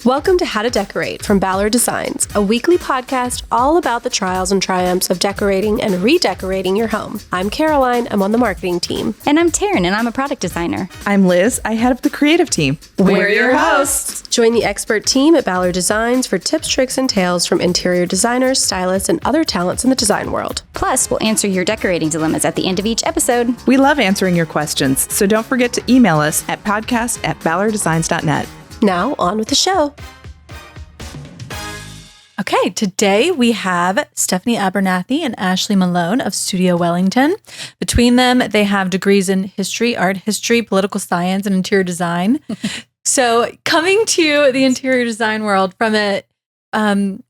Welcome to How to Decorate from Ballard Designs, a weekly podcast all about the trials and triumphs of decorating and redecorating your home. I'm Caroline, I'm on the marketing team. And I'm Taryn, and I'm a product designer. I'm Liz, I head up the creative team. We're your hosts. Join the expert team at Ballard Designs for tips, tricks, and tales from interior designers, stylists, and other talents in the design world. Plus, we'll answer your decorating dilemmas at the end of each episode. We love answering your questions, so don't forget to email us at podcast@ballarddesigns.net. Now, on with the show. Okay, today we have Stephanie Abernathy and Ashley Malone of Studio Wellington. Between them, they have degrees in history, art history, political science, and interior design. So coming to the interior design world from an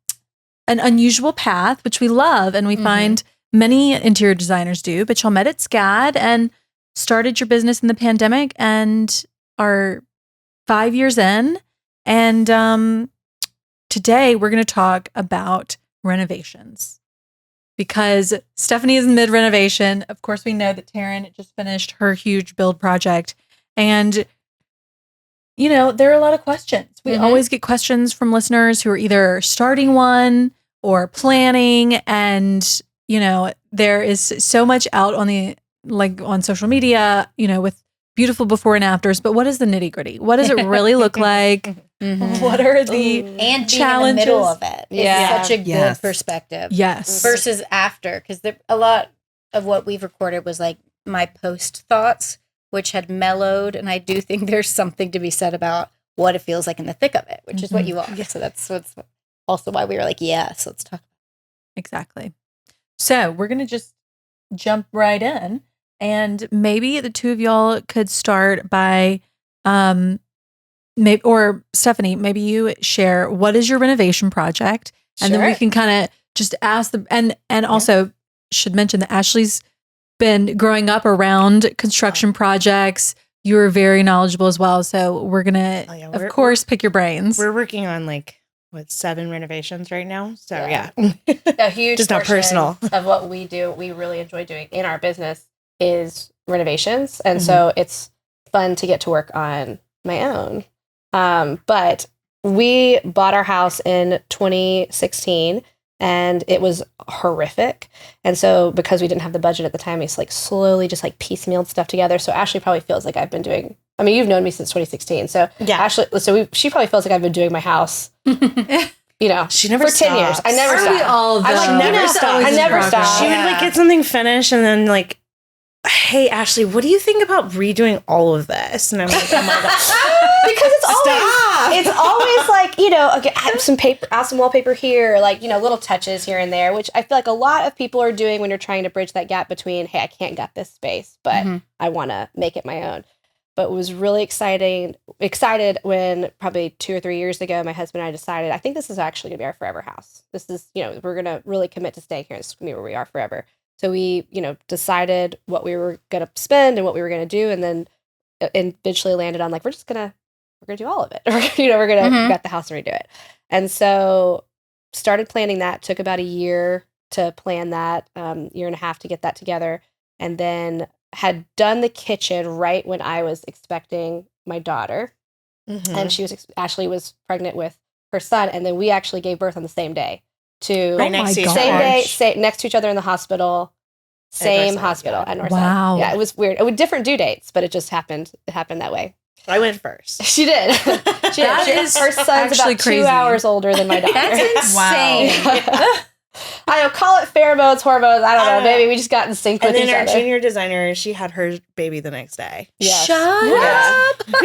unusual path, which we love, and we find many interior designers do, but y'all met at SCAD and started your business in the pandemic and are 5 years in. And today we're going to talk about renovations because Stephanie is in mid-renovation. Of course, we know that Taryn just finished her huge build project. And, you know, there are a lot of questions. We always get questions from listeners who are either starting one or planning. And, you know, there is so much out on on social media, you know, with beautiful before and afters, but what is the nitty gritty? What does it really look like? What are the and challenges? Being in the middle of it is such a good perspective. Yes. Versus after, because a lot of what we've recorded was like my post thoughts, which had mellowed, and I do think there's something to be said about what it feels like in the thick of it, which is what you are. So that's also why we were like, yes, let's talk. Exactly. So we're going to just jump right in. And maybe the two of y'all could start by, or Stephanie, maybe you share what is your renovation project, and then we can kind of just ask them. And also should mention that Ashley's been growing up around construction projects. You are very knowledgeable as well, so we're gonna, of course, pick your brains. We're working on 7 renovations right now, so A huge just not personal of what we do. We really enjoy doing in our business is renovations. And so it's fun to get to work on my own. But we bought our house in 2016 and it was horrific. And so because we didn't have the budget at the time, we slowly just piecemealed stuff together. So Ashley probably feels like I've been doing, you've known me since 2016. So Ashley, she probably feels like I've been doing my house, you know, she never for 10 years. I never stopped. We all I never stopped. I never stopped. She would get something finished and then hey, Ashley, what do you think about redoing all of this? And I'm like, oh my God. Because it's always okay, add some paper, add some wallpaper here, little touches here and there, which I feel like a lot of people are doing when you're trying to bridge that gap between, hey, I can't get this space, but I want to make it my own. But it was really excited when probably 2 or 3 years ago, my husband and I decided, I think this is actually going to be our forever house. This is, we're going to really commit to staying here. It's going to be where we are forever. So we, decided what we were going to spend and what we were going to do. And then eventually landed on we're going to do all of it. We're going to get the house and redo it. And so started planning that. Took about a year to plan that, year and a half to get that together. And then had done the kitchen right when I was expecting my daughter. And Ashley was pregnant with her son. And then we actually gave birth on the same day. Next to each same day, next to each other in the hospital, same hospital at Northside. Wow. Yeah, it was weird. It was different due dates, but it just happened. It happened that way. I went first. She did. Her son's about crazy. 2 hours older than my daughter. That's insane. Wow. I don't call it pheromones, hormones. I don't know. Maybe we just got in sync with each other. And then our junior designer, she had her baby the next day. Yes. Shut up. So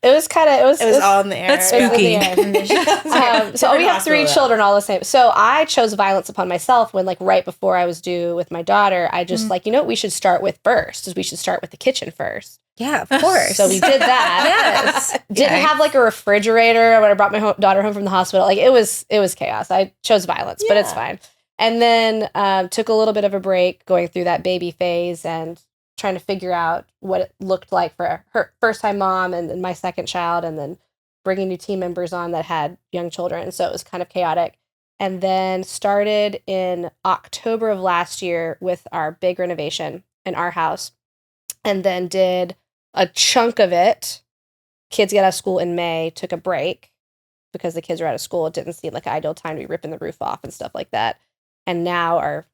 it was all in the air. That's spooky. So we have 3 children all the same. So I chose violence upon myself when right before I was due with my daughter, I just what we should start with first is we should start with the kitchen first. Yeah, of course. So we did that. Yes. Didn't have a refrigerator when I brought my daughter home from the hospital. It was chaos. I chose violence, but it's fine. And then took a little bit of a break going through that baby phase and trying to figure out what it looked like for her first time mom and my second child, and then bringing new team members on that had young children. So it was kind of chaotic. And then started in October of last year with our big renovation in our house, and then did a chunk of it kids get out of school in May, took a break because the kids are out of school. It didn't seem like an ideal time to be ripping the roof off and stuff like that. And now are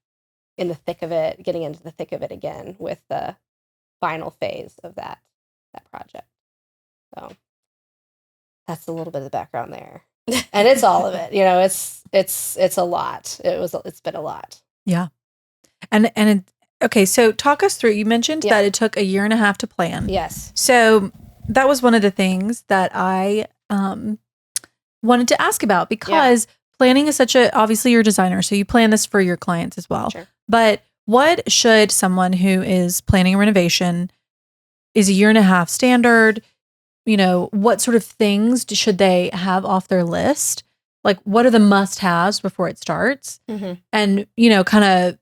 in the thick of it, getting into the thick of it again with the final phase of that project. So that's a little bit of the background there. And it's all of it. You know, it's a lot. It's been a lot. Yeah. Okay, so talk us through, you mentioned that it took 1.5 years to plan. Yes. So that was one of the things that I wanted to ask about, because planning is obviously you're a designer, so you plan this for your clients as well. Sure. But what should someone who is planning a renovation, is 1.5 years standard? You know, what sort of things should they have off their list? Like, what are the must-haves before it starts? Mm-hmm. And, you know, kind of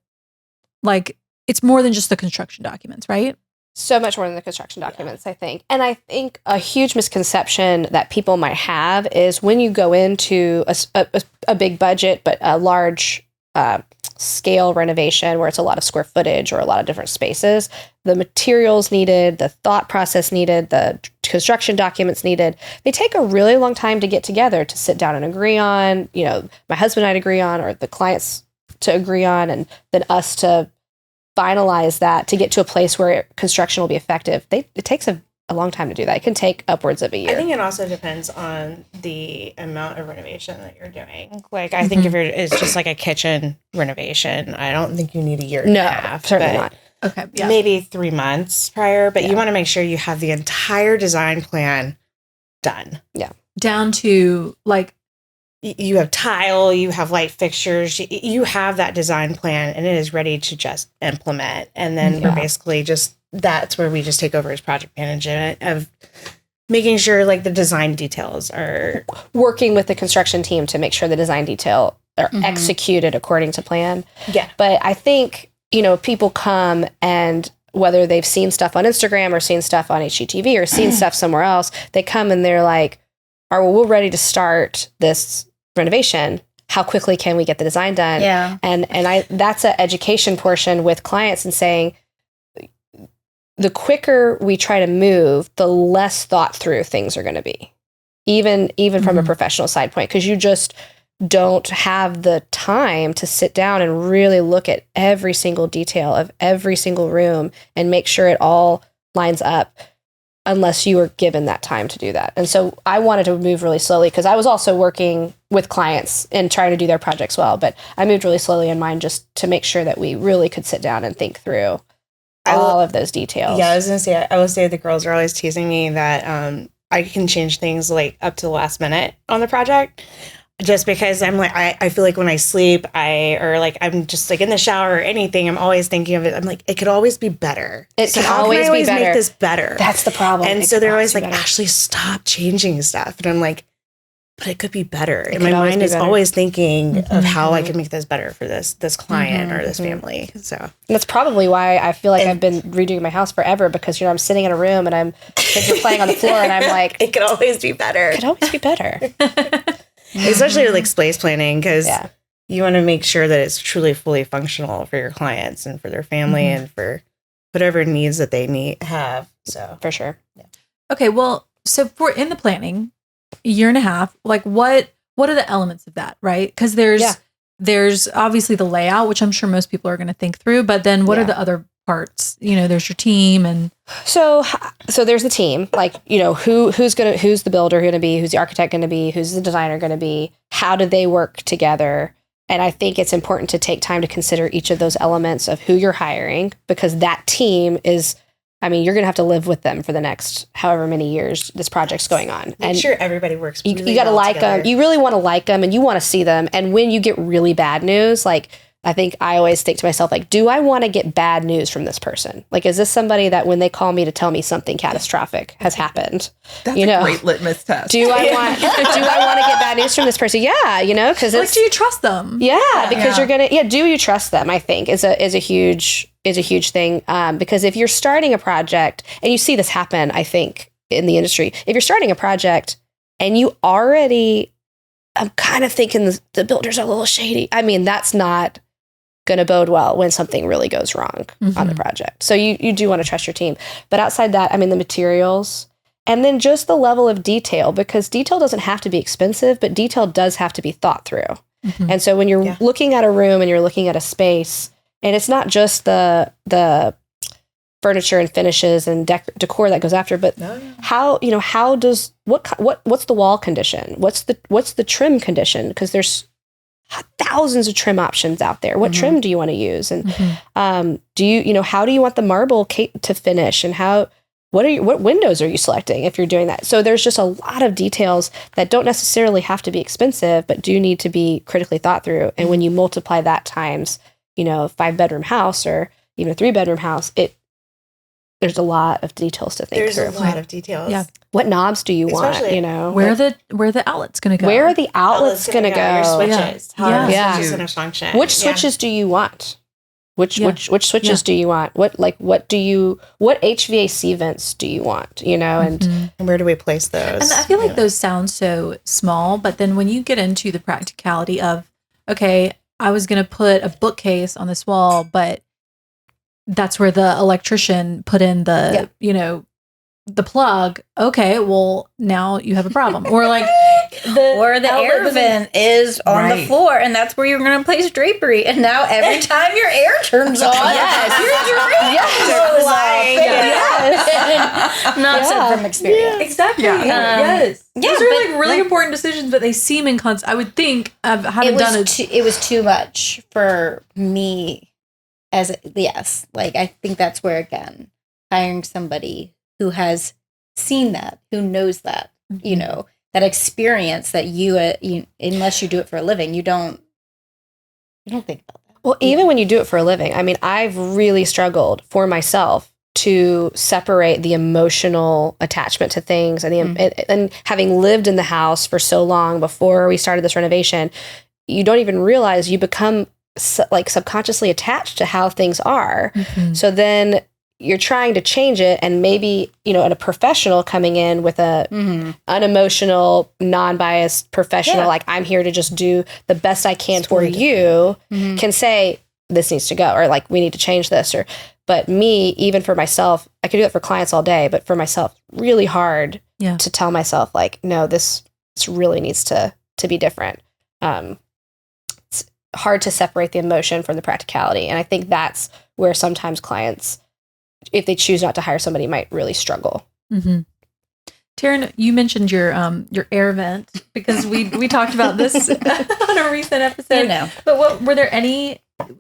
like, it's more than just the construction documents, right? So much more than the construction documents, I think. And I think a huge misconception that people might have is when you go into a big budget, but a large scale renovation where it's a lot of square footage or a lot of different spaces, the materials needed, the thought process needed, the construction documents needed, they take a really long time to get together, to sit down and agree on, you know, my husband and I'd agree on, or the clients to agree on, and then us to finalize that to get to a place where construction will be effective. It takes a long time to do that. It can take upwards of a year. I think it also depends on the amount of renovation that you're doing. Like, I think if it's just like a kitchen renovation, I don't think you need a year and a half. Certainly not. Okay. Yeah. Maybe 3 months prior, but you want to make sure you have the entire design plan done. Yeah. Down to like, you have tile, you have light fixtures, you have that design plan, and it is ready to just implement. And then we're basically that's where we just take over as project management of making sure like the design details are working with the construction team to make sure the design detail are executed according to plan. Yeah. But I think, you know, people come, and whether they've seen stuff on Instagram or seen stuff on HGTV or seen stuff somewhere else, they come and they're like, "All right, well, we're ready to start this renovation. How quickly can we get the design done?" Yeah. And that's an education portion with clients, and saying, the quicker we try to move, the less thought through things are going to be, even from a professional side point, because you just don't have the time to sit down and really look at every single detail of every single room and make sure it all lines up, unless you were given that time to do that. And so I wanted to move really slowly, because I was also working with clients and trying to do their projects well, but I moved really slowly in mine, just to make sure that we really could sit down and think through all of those details. Yeah, I would say the girls are always teasing me that I can change things like up to the last minute on the project, just because I'm like, I feel like when I sleep, I'm just like in the shower or anything, I'm always thinking of it. I'm like, it could always be better. How can I always make this better? That's the problem. And so they're always like, Ashley, stop changing stuff. And I'm like, but it could be better. And my mind is always thinking of how I can make this better for this client or this family. So and that's probably why I feel like I've been redoing my house forever, because, you know, I'm sitting in a room and kids are playing on the floor, and I'm like, it could always be better. It could always be better. Especially like space planning, because you want to make sure that it's truly fully functional for your clients and for their family and for whatever needs that they have. So for sure. Yeah. Okay. Well, so in the planning, 1.5 years, like what are the elements of that, right? Because there's obviously the layout, which I'm sure most people are going to think through, but then what are the other parts? You know, there's your team, and so there's the team, like, you know, who's the builder going to be, who's the architect going to be, who's the designer going to be, how do they work together? And I think it's important to take time to consider each of those elements of who you're hiring, because that team is, I mean, you're going to have to live with them for the next however many years this project's going on. Make sure everybody works really you got to well like together. them. You really want to like them, and you want to see them. And when you get really bad news, like, I think I always think to myself, like, do I want to get bad news from this person? Like, is this somebody that when they call me to tell me something catastrophic has happened? That's a great litmus test. Do I want to get bad news from this person? Yeah, you know, because like, do you trust them? Yeah, because you're gonna. Yeah, do you trust them? I think is a huge thing. Because if you're starting a project, and you see this happen, I think in the industry, if you're starting a project and you already, I'm kind of thinking the builders are a little shady. I mean, that's not going to bode well when something really goes wrong on the project. So you do want to trust your team. But outside that, I mean, the materials And then just the level of detail, because detail doesn't have to be expensive, but detail does have to be thought through. Mm-hmm. And so when you're looking at a room and you're looking at a space, and it's not just the furniture and finishes and decor that goes after, but how does what's the wall condition? What's the trim condition? Because there's thousands of trim options out there. What trim do you want to use? And do you how do you want the marble to finish? And what windows are you selecting if you're doing that? So there's just a lot of details that don't necessarily have to be expensive, but do need to be critically thought through. And when you multiply that times, a 5-bedroom house or even a 3-bedroom house, there's a lot of details to think through. There's a lot of details. Yeah. What knobs do you want? Where are the outlets going to go? Where are the outlets going to go? Your switches. How are the switches going to function? Which switches do you want? Which switches do you want? What HVAC vents do you want? And where do we place those? And I feel like those sound so small, but then when you get into the practicality of, okay, I was going to put a bookcase on this wall, but that's where the electrician put in the, the plug. Okay, well, now you have a problem. Or like the air vent is on the floor, and that's where you're going to place drapery. And now every time your air turns on, not said from experience. Exactly. Yes. Those are really important decisions, but they seem I would think I haven't done it. It was too much for me. I think that's where, again, hiring somebody who has seen that, who knows that, that experience that you unless you do it for a living, you don't think about that. Well, even when you do it for a living, I mean, I've really struggled for myself to separate the emotional attachment to things and having lived in the house for so long before we started this renovation, you don't even realize you become subconsciously attached to how things are. So then you're trying to change it, and maybe a professional coming in with a unemotional, non-biased professional, like I'm here to just do the best I can for you, can say this needs to go, or like we need to change this, but me, even for myself, I could do it for clients all day, but for myself, really hard to tell myself like, no, this really needs to be different. It's hard to separate the emotion from the practicality. And I think that's where sometimes clients, if they choose not to hire somebody, might really struggle. Taryn, you mentioned your air vent because we talked about this on a recent episode. But were there any,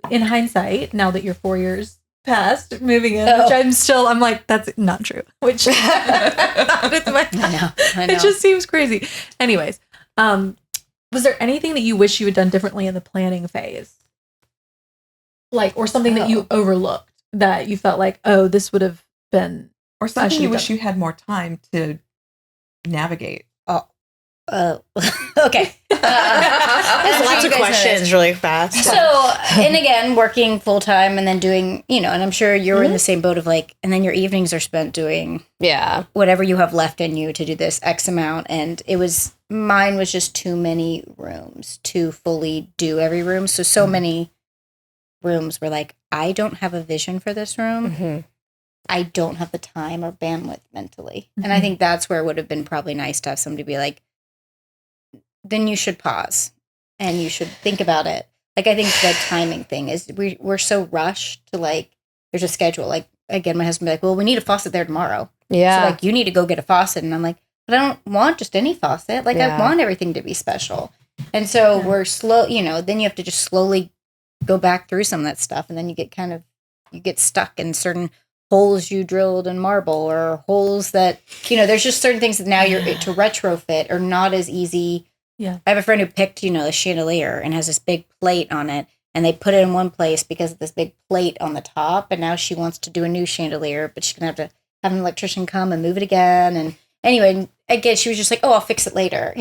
in hindsight, now that you're 4 years past moving in, which I'm like, that's not true. Which I know. It just seems crazy. Anyways, was there anything that you wish you had done differently in the planning phase? Like, or something that you overlooked that you felt like, oh, this would have been, or something you wish you had more time to navigate. Okay. There's lots of questions really fast. So, and again, working full time and then doing, and I'm sure you're in the same boat of like, and then your evenings are spent doing whatever you have left in you to do this X amount. And mine was just too many rooms to fully do every room. So many rooms were like, I don't have a vision for this room. I don't have the time or bandwidth mentally. And I think that's where it would have been probably nice to have somebody be like, then you should pause and you should think about it. Like, I think the timing thing is we're so rushed to like, there's a schedule. Like, again, my husband be like, well, we need a faucet there tomorrow. Yeah. So like, you need to go get a faucet. And I'm like, but I don't want just any faucet. Like, I want everything to be special. And so we're slow, then you have to just slowly go back through some of that stuff. And then you get stuck in certain holes you drilled in marble or holes that, there's just certain things that now you're to retrofit are not as easy. Yeah. I have a friend who picked, a chandelier and has this big plate on it, and they put it in one place because of this big plate on the top. And now she wants to do a new chandelier, but she's going to have to have an electrician come and move it again. And anyway, again, she was just like, oh, I'll fix it later,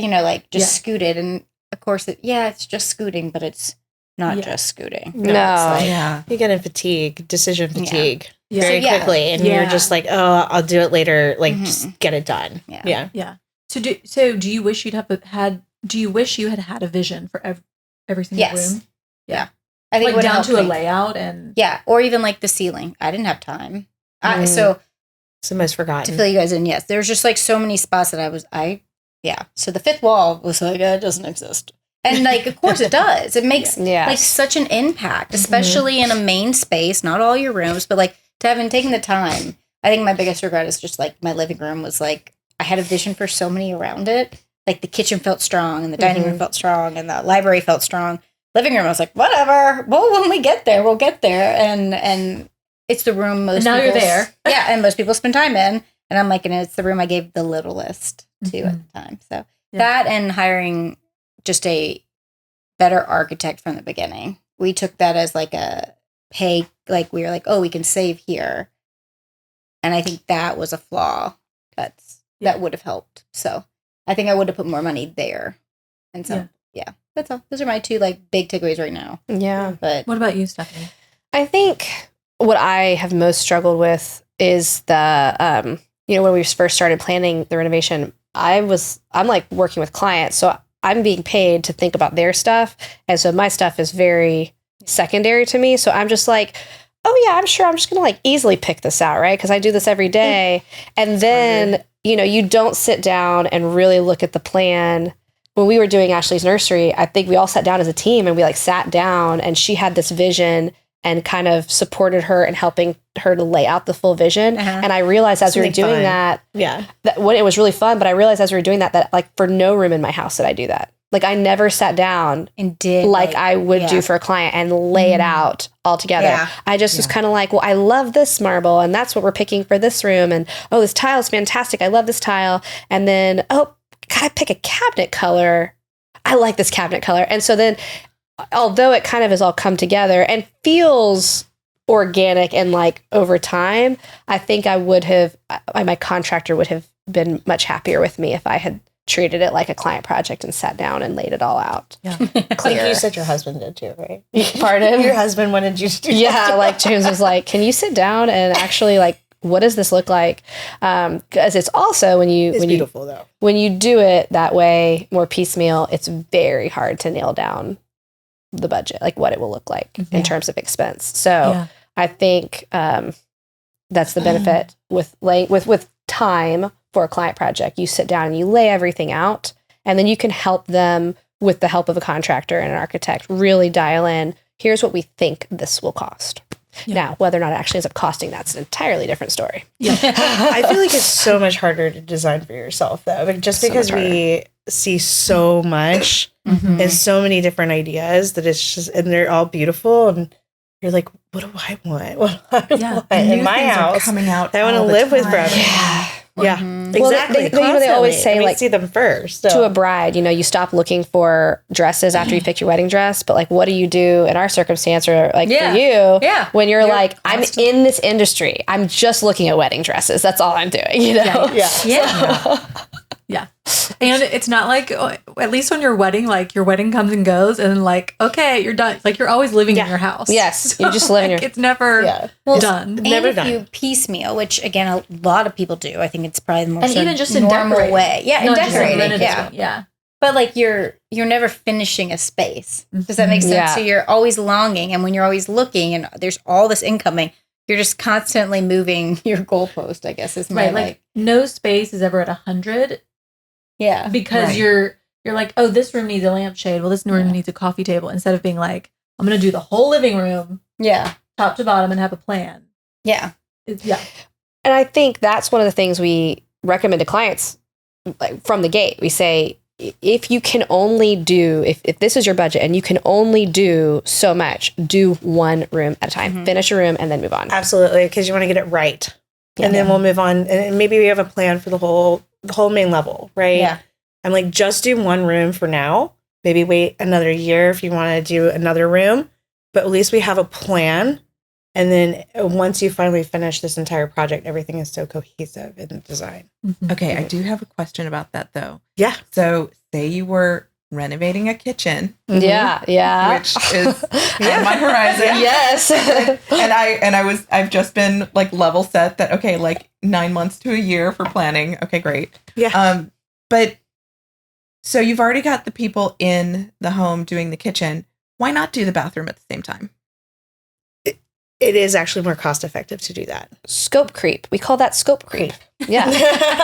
just scoot it. And of course, it's just scooting, but it's not just scooting. No. You get a decision fatigue very quickly. And you're just like, oh, I'll do it later. Like, just get it done. Yeah. So do you wish you had had a vision for every single room? Yeah. I think like down to a layout and or even like the ceiling. I didn't have time. So It's the most forgotten. To fill you guys in, yes. There's just like so many spots that yeah. So the fifth wall was like, it doesn't exist. And like, of course it does. It makes like such an impact, especially in a main space, not all your rooms, but like to having taken the time. I think my biggest regret is just like my living room was like, I had a vision for so many around it. Like the kitchen felt strong and the dining room felt strong and the library felt strong. Living room, I was like, whatever. Well, when we get there, we'll get there. And it's the room most now you're there. Yeah, and most people spend time in. And I'm like, and it's the room I gave the littlest to at the time. So that and hiring just a better architect from the beginning. We took that as like a pay, like we were like, oh, we can save here. And I think that was a flaw that would have helped. So I think I would have put more money there. And so, yeah, that's all. Those are my two like big takeaways right now. Yeah. But what about you, Stephanie? I think what I have most struggled with is the, when we first started planning the renovation, I'm like working with clients. So I'm being paid to think about their stuff. And so my stuff is very secondary to me. So I'm just like, oh yeah, I'm sure I'm just going to like easily pick this out, right? Because I do this every day. And then, you don't sit down and really look at the plan. When we were doing Ashley's nursery, I think we all sat down as a team and we like sat down and she had this vision and kind of supported her and helping her to lay out the full vision. And I realized as we were doing that when it was really fun, but I realized as we were doing that like for no room in my house did I do that. Like I never sat down and did like I would do for a client and lay it out all together. Yeah. I just was kind of like, well, I love this marble and that's what we're picking for this room. And oh, this tile is fantastic. I love this tile. And then, oh, gotta pick a cabinet color. I like this cabinet color. And so then, although it kind of has all come together and feels organic and like over time, I think my contractor would have been much happier with me if I had treated it like a client project and sat down and laid it all out. Yeah. Like you said your husband did too, right? Pardon? Your husband wanted you to do that. Like James was like, can you sit down and actually like, what does this look like? Because it's also beautiful though. When you do it that way, more piecemeal, it's very hard to nail down the budget, like what it will look like in terms of expense. So I think that's the benefit with time for a client project. You sit down and you lay everything out, and then you can help them with the help of a contractor and an architect really dial in, here's what we think this will cost. Now, whether or not it actually ends up costing, that's an entirely different story. I feel like it's so much harder to design for yourself, though, like, just because we see so much and so many different ideas that it's just, and they're all beautiful, and you're like, what do I want? What do I want in my house? Coming out that I want to live with forever. Yeah, exactly. Well, they always say, like, see them first. To a bride, you stop looking for dresses after you pick your wedding dress, but like, what do you do in our circumstance, or like for you, when you're like, I'm in this industry, I'm just looking at wedding dresses. That's all I'm doing, Yeah. And it's not like, at least on your wedding, like your wedding comes and goes and then like, okay, you're done. Like you're always living in your house. Yes. So, you just live in your It's never done. And never if done. you piecemeal, which again, a lot of people do, I think it's probably the more and even just in normal decorating. way. Yeah. Not In just in decorating. renovating. Yeah. But like you're never finishing a space. Does that make sense? Yeah. So you're always longing, and when you're always looking and there's all this incoming, you're just constantly moving your goalpost, I guess is my Right. Like no space is ever at 100. Yeah. Because you're like, oh, this room needs a lampshade. Well, this room needs a coffee table. Instead of being like, I'm going to do the whole living room. Yeah. Top to bottom and have a plan. Yeah. Yeah. And I think that's one of the things we recommend to clients, like from the gate. We say, if you can only do, if this is your budget and you can only do so much, do one room at a time. Finish a room and then move on. Absolutely, because you want to get it right. Yeah. And then we'll move on. And maybe we have a plan for the whole main level, right? Yeah. I'm like, just do one room for now. Maybe wait another year if you want to do another room. But at least we have a plan. And then once you finally finish this entire project, everything is so cohesive in the design. Okay, I do have a question about that, though. Yeah. So say you were renovating a kitchen. Yeah. Which is on my horizon. Yes. I've just been like level set that, okay, like 9 months to a year for planning. Okay, great. Yeah. But so you've already got the people in the home doing the kitchen. Why not do the bathroom at the same time? it is actually more cost effective to do that. Scope creep. We call that scope creep. Yeah.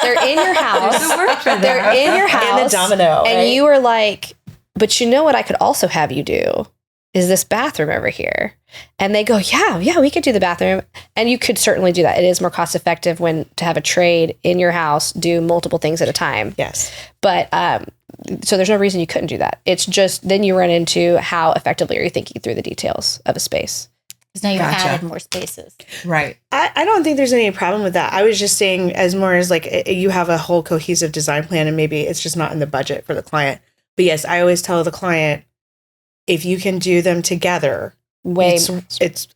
They're in your house. There's a word for They're that. in your house. And the domino. And right? you were like, but you know what I could also have you do is this bathroom over here. And they go, yeah, we could do the bathroom. And you could certainly do that. It is more cost effective to have a trade in your house, do multiple things at a time. Yes. But so there's no reason you couldn't do that. It's just then you run into how effectively are you thinking through the details of a space. Because now you've Gotcha. added more spaces. Right. I don't think there's any problem with that. I was just saying as more as like you have a whole cohesive design plan and maybe it's just not in the budget for the client. But yes, I always tell the client, if you can do them together, it's going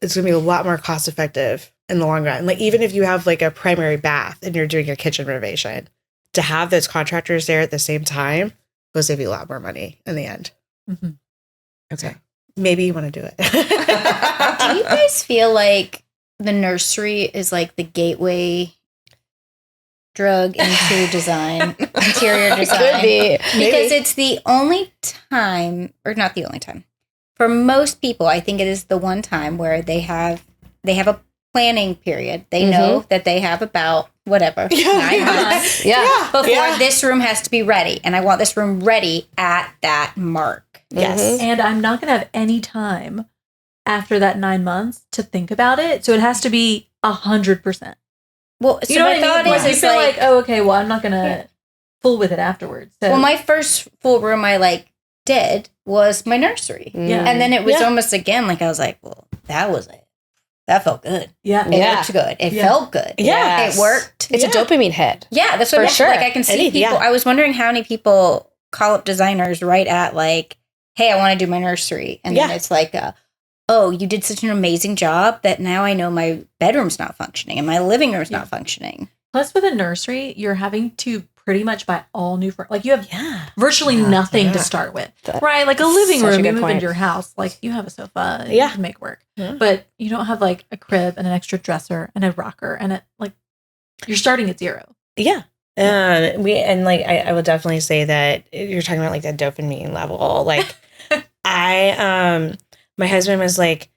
to be a lot more cost effective in the long run. Like even if you have like a primary bath and you're doing your kitchen renovation, to have those contractors there at the same time will save you a lot more money in the end. Mm-hmm. Okay. Maybe you want to do it. Do you guys feel like the nursery is like the gateway drug into design, interior design? Could be. Because it's the only time, or not the only time, for most people, I think it is the one time where they have a planning period. They know that they have about whatever 9 months Yeah. before this room has to be ready, and I want this room ready at that mark. Yes. And I'm not going to have any time after that 9 months to think about it. So it has to be 100%. Well, so You know my what I thought mean? is, You it's feel like, oh, okay, well, I'm not going to fool with it afterwards. So, well, my first full room I did was my nursery. yeah. And then it was almost again, like I was like, well, that was it. That felt good. yeah. It looked good. It felt good. Yes. It worked. It's a dopamine hit. Yeah, that's what For I meant. sure. Like I can see people. I was wondering how many people call up designers right at like, hey, I want to do my nursery. And then it's like, oh, you did such an amazing job that now I know my bedroom's not functioning and my living room's not functioning. Plus, with a nursery, you're having to pretty much buy all new furniture. Like you have virtually nothing to start with, right? Like a living Such a room, good you move point. into your house, like you have a sofa, you can make work. But you don't have like a crib and an extra dresser and a rocker and you're starting at zero. Yeah. I will definitely say that you're talking about like that dopamine level. Like my husband was like,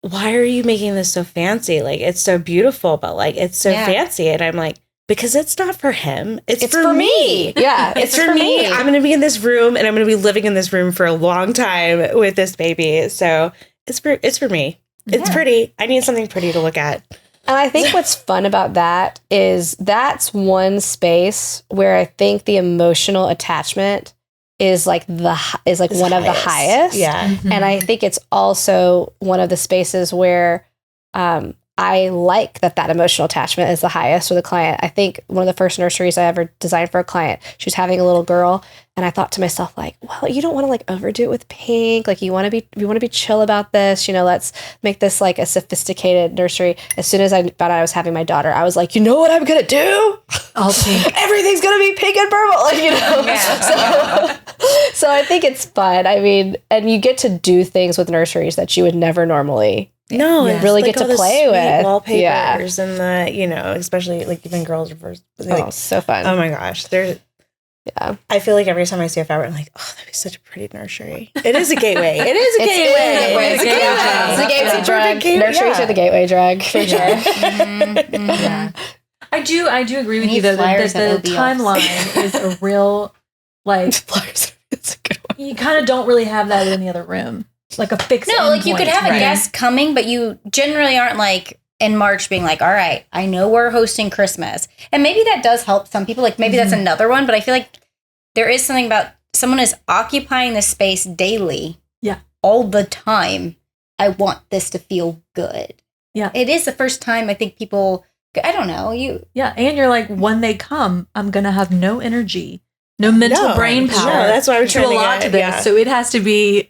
why are you making this so fancy? Like, it's so beautiful, but like, it's so fancy. And I'm like, because it's not for him. It's for me. Yeah. It's for me. I'm going to be in this room and I'm going to be living in this room for a long time with this baby. So it's for me. It's pretty. I need something pretty to look at. And I think what's fun about that is that's one space where I think the emotional attachment is like one of the highest. Yeah. And I think it's also one of the spaces where I like that emotional attachment is the highest with a client. I think one of the first nurseries I ever designed for a client, she was having a little girl, and I thought to myself, like, well, you don't want to like overdo it with pink. Like you want to be chill about this. You know, let's make this like a sophisticated nursery. As soon as I found out I was having my daughter, I was like, you know what I'm gonna do? All pink. Everything's gonna be pink and purple. Like, you know. So I think it's fun. I mean, and you get to do things with nurseries that you would never normally. No, you really get to play with wallpapers and the, especially like even girls are first. Like, so fun. Oh my gosh. I feel like every time I see a fabric, I'm like, oh, that'd be such a pretty nursery. It is a gateway. It is a gateway. It's a gateway. It's a gateway. Nurseries are the gateway drug for sure. Yeah. I do agree with you though that the timeline is a real like flyers. It's a good one. You kind of don't really have that in the other room. Like a fixed No, like you endpoint, could have right? a guest coming, but you generally aren't like in March being like, all right, I know we're hosting Christmas. And maybe that does help some people. Like maybe that's another one, but I feel like there is something about someone is occupying the space daily. Yeah. All the time. I want this to feel good. Yeah. It is the first time I think people, I don't know, Yeah, and you're like, when they come, I'm going to have no energy, no mental brain power. No, that's why I'm to trying to allot to this. Yeah. So it has to be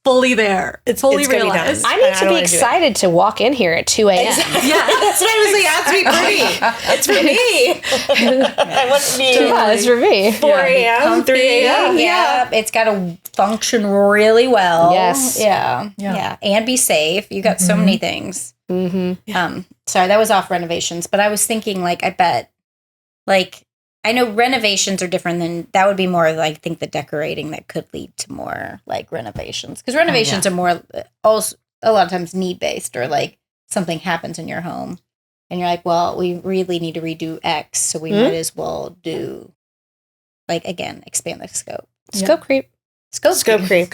fully there. It's fully gonna be done. realized. I need to be excited to walk in here at 2 a.m. Yeah. That's what I was like. It has to be pretty. It's for me. I want to be. Yeah, it's for me. 4 a.m., 3 a.m. Yeah. It's got to function really well. Yes. Yeah. And be safe. You got so many things. Mm-hmm. Sorry, that was off renovations, but I was thinking like, I bet like, I know renovations are different than that would be more like I think the decorating that could lead to more like renovations because renovations are more also a lot of times need based or like something happens in your home and you're like, well, we really need to redo X, so we might as well do, like, again, expand the scope. Scope creep. Scope creep.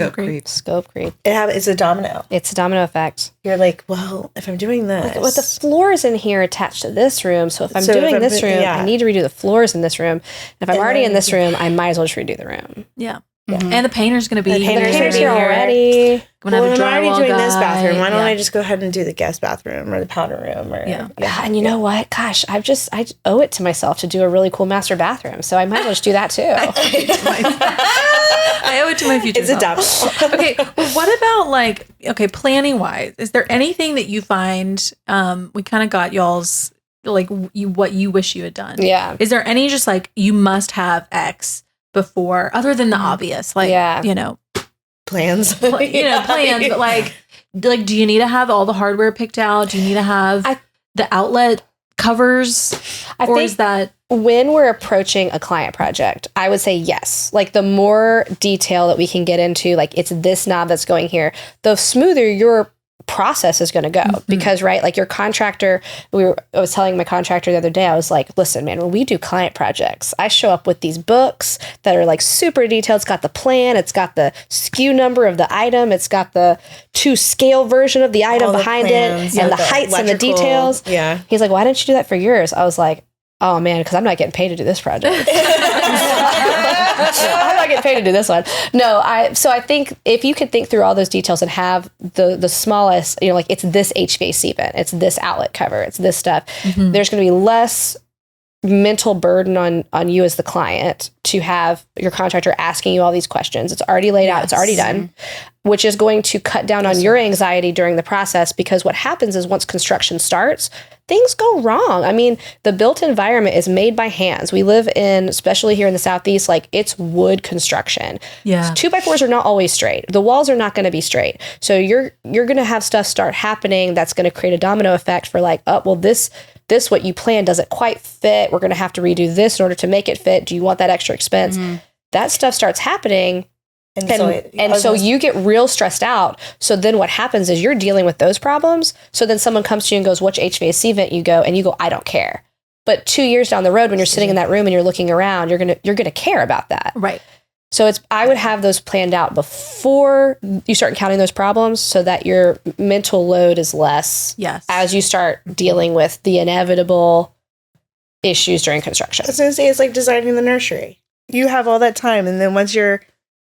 Scope creep. It's a domino. It's a domino effect. You're like, well, if I'm doing this, With the floors in here attached to this room, so if I'm doing this room, I need to redo the floors in this room. If I'm already in this room, I might as well just redo the room. Yeah. And the painter's going to be here. The painter's here already. I'm already doing this bathroom. Why don't I just go ahead and do the guest bathroom or the powder room? Or, And you know what? Gosh, I owe it to myself to do a really cool master bathroom. So I might as well just do that too. I owe it to my future It's a domino. Okay. Well, what about planning wise? Is there anything that you find, we kind of got y'all's, what you wish you had done? Yeah. Is there any just you must have X before, other than the obvious, plans, plans, but do you need to have all the hardware picked out? Do you need to have the outlet covers? Is that when we're approaching a client project, I would say yes. The more detail that we can get into, it's this knob that's going here, the smoother your process is going to go. Because your contractor, I was telling my contractor the other day, I was like, listen, man, when we do client projects, I show up with these books that are super detailed. It's got the plan, it's got the SKU number of the item, it's got the 2-scale version of the item behind it, and the heights and the details. Yeah. He's like, why didn't you do that for yours? I was like, oh man, because I'm not getting paid to do this project. I'm not getting paid to do this one. No, so I think if you could think through all those details and have the smallest, it's this HVAC vent, it's this outlet cover, it's this stuff, there's going to be less mental burden on you as the client to have your contractor asking you all these questions. It's already laid out, it's already done, which is going to cut down on your anxiety during the process, because what happens is once construction starts, things go wrong. I mean, the built environment is made by hands. We live in, especially here in the Southeast, it's wood construction. Yeah. 2x4s are not always straight. The walls are not going to be straight. So you're going to have stuff start happening that's going to create a domino effect for this what you planned doesn't quite fit. We're going to have to redo this in order to make it fit. Do you want that extra expense? That stuff starts happening. And so you get real stressed out. So then what happens is you're dealing with those problems. So then someone comes to you and goes, which HVAC vent you go? And you go, I don't care. But 2 years down the road, when you're sitting in that room and you're looking around, you're gonna care about that. Right. So I would have those planned out before you start encountering those problems, so that your mental load is less. Yes. As you start dealing with the inevitable issues during construction. I was going to say, it's like designing the nursery. You have all that time, and then once you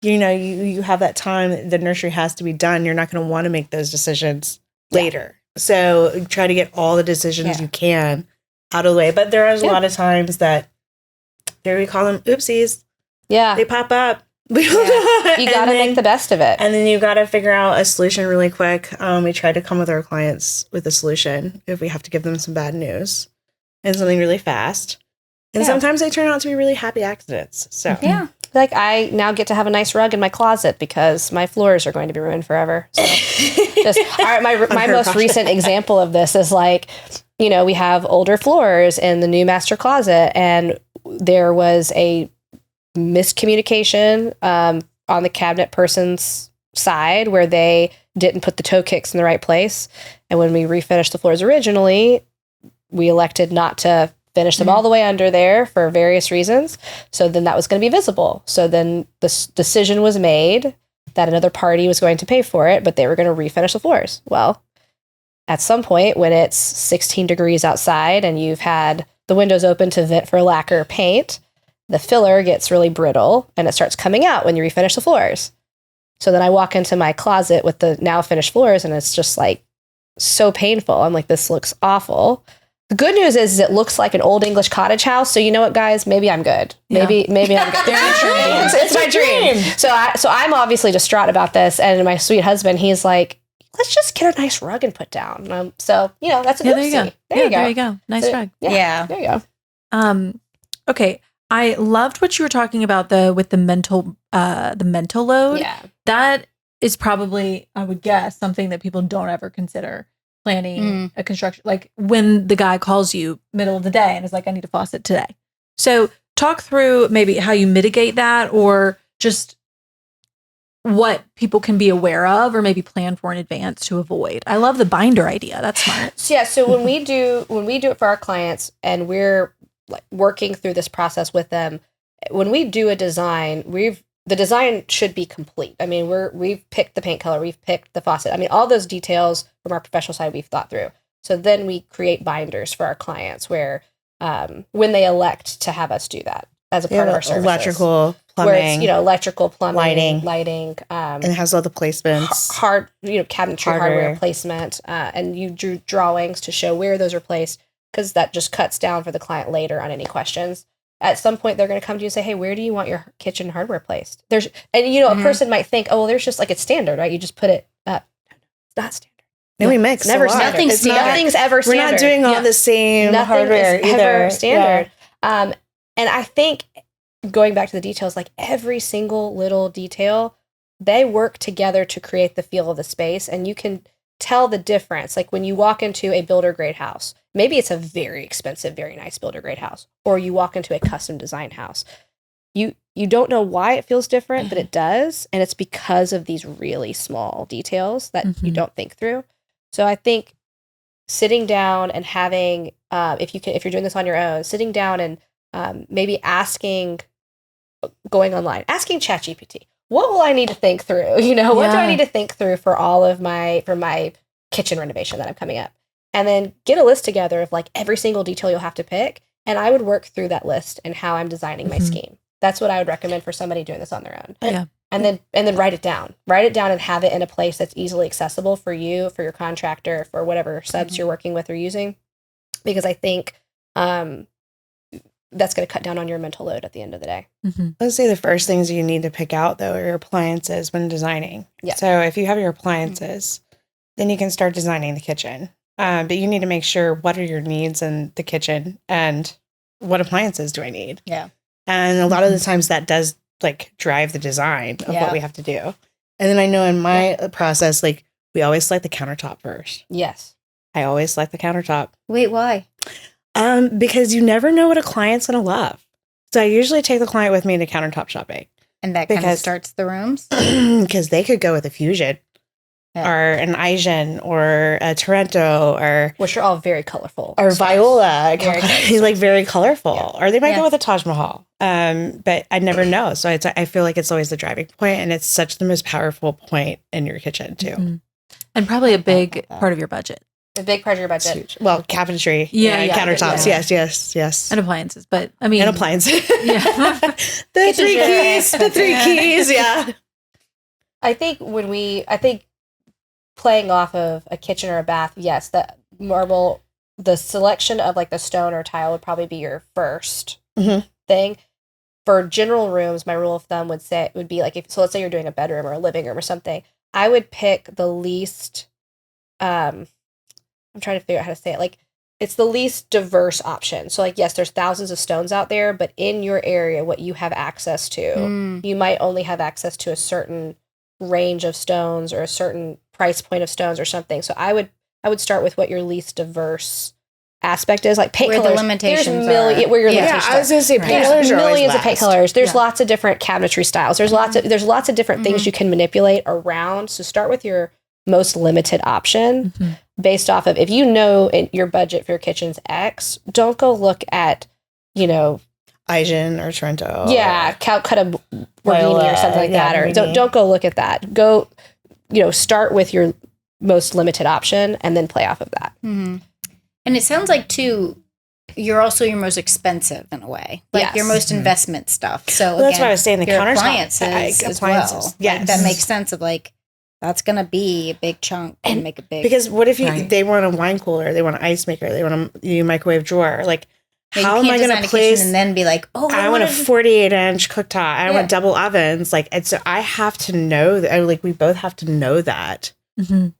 have that time, the nursery has to be done. You're not going to want to make those decisions later. So try to get all the decisions you can out of the way. But there is a lot of times that, there we call them oopsies. Yeah. They pop up. You got to make the best of it. And then you got to figure out a solution really quick. We try to come with our clients with a solution if we have to give them some bad news and something really fast. And sometimes they turn out to be really happy accidents. So yeah. I now get to have a nice rug in my closet because my floors are going to be ruined forever. So my most recent example of this is we have older floors in the new master closet, and there was a miscommunication on the cabinet person's side where they didn't put the toe kicks in the right place. And when we refinished the floors originally, we elected not to finish them all the way under there for various reasons. So then that was going to be visible. So then the decision was made that another party was going to pay for it, but they were going to refinish the floors. Well, at some point when it's 16 degrees outside and you've had the windows open to vent for lacquer paint, the filler gets really brittle and it starts coming out when you refinish the floors. So then I walk into my closet with the now finished floors, and it's just so painful. I'm like, this looks awful. The good news is it looks like an old English cottage house. So you know what, guys? Maybe I'm good. Maybe I'm good. It's my dream. So I'm obviously distraught about this. And my sweet husband, he's like, let's just get a nice rug and put down. So, that's a there you go. There you go. Nice rug. Yeah. There you go. Okay. I loved what you were talking about with the mental load. Yeah. That is probably, I would guess, something that people don't ever consider planning a construction. When the guy calls you middle of the day and is like, I need a faucet today. So talk through maybe how you mitigate that, or just what people can be aware of or maybe plan for in advance to avoid. I love the binder idea. That's smart. So when we do it for our clients and we're like working through this process with them, when we do a design, the design should be complete. I mean, we've picked the paint color, we've picked the faucet. I mean, all those details from our professional side we've thought through. So then we create binders for our clients where when they elect to have us do that as a part of our services. Electrical, plumbing. Where it's, electrical, plumbing, lighting. And it has all the placements. Cabinetry, hardware placement. And you drew drawings to show where those are placed because that just cuts down for the client later on any questions. At some point, they're going to come to you and say, hey, where do you want your kitchen hardware placed? A person might think, oh, well, there's just like it's standard, right? You just put it up. No, it's not standard. No, we mix. Never standard. Nothing's ever standard. We're not doing all the same hardware either. Ever standard. Yeah. And I think going back to the details, like every single little detail, they work together to create the feel of the space. And you can tell the difference. Like when you walk into a builder grade house, maybe it's a very expensive, very nice builder grade house, or you walk into a custom design house. You don't know why it feels different, but it does. And it's because of these really small details that you don't think through. So I think sitting down and having, if you're doing this on your own, sitting down and maybe going online, asking ChatGPT, what will I need to think through? What do I need to think through for my kitchen renovation that I'm coming up? And then get a list together of like every single detail you'll have to pick. And I would work through that list and how I'm designing my scheme. That's what I would recommend for somebody doing this on their own. Yeah. And then write it down and have it in a place that's easily accessible for you, for your contractor, for whatever subs you're working with or using. Because I think that's going to cut down on your mental load at the end of the day. Let's say the first things you need to pick out though are your appliances when designing. Yeah. So if you have your appliances, then you can start designing the kitchen. But you need to make sure what are your needs in the kitchen and what appliances do I need? Yeah. And a lot of the times that does like drive the design of what we have to do. And then I know in my process, like we always select the countertop first. Yes. I always select the countertop. Wait, why? Because you never know what a client's going to love. So I usually take the client with me to countertop shopping. And that kind of starts the rooms? Because they could go with a Fusion. Yeah. Or an Asian or a Torrento which are all very colorful. Or Viola. Like very colorful. Yeah. Or they might go with a Taj Mahal. But I never know. So I feel like it's always the driving point, and it's such the most powerful point in your kitchen too. And probably a big part of your budget. A big part of your budget. Well, cabinetry. Countertops. Yes. And appliances. But I mean. And appliances. Yeah. The three keys. Yeah. I think playing off of a kitchen or a bath, yes, the marble, the selection of like the stone or tile would probably be your first thing. For general rooms, my rule of thumb would be like, let's say you're doing a bedroom or a living room or something, I would pick the least, I'm trying to figure out how to say it, like it's the least diverse option. So like, yes, there's thousands of stones out there, but in your area, what you have access to, you might only have access to a certain range of stones or a certain price point of stones or something. So I would start with what your least diverse aspect is, like paint where colors. The limitations where your limitations I was going to say paint colors are millions of paint colors. There's lots of different cabinetry styles. There's lots of different things you can manipulate around. So start with your most limited option based off of, if you know your budget for your kitchen's X, don't go look at, Asian or Trento. Yeah, cut a Borghini or something like that. Or don't go look at that. Go, start with your most limited option and then play off of that. And it sounds like too, you're also your most expensive in a way, like your most investment stuff. So that's why I was saying the countertop appliances as well. Yes, like, that makes sense. Of like that's gonna be a big chunk and make a big. Because what if they want a wine cooler, they want an ice maker, they want a microwave drawer, like. How am I going to place and then be like, oh, I want a 48-inch cooktop. I want double ovens. Like, and so I have to know that. Like, we both have to know that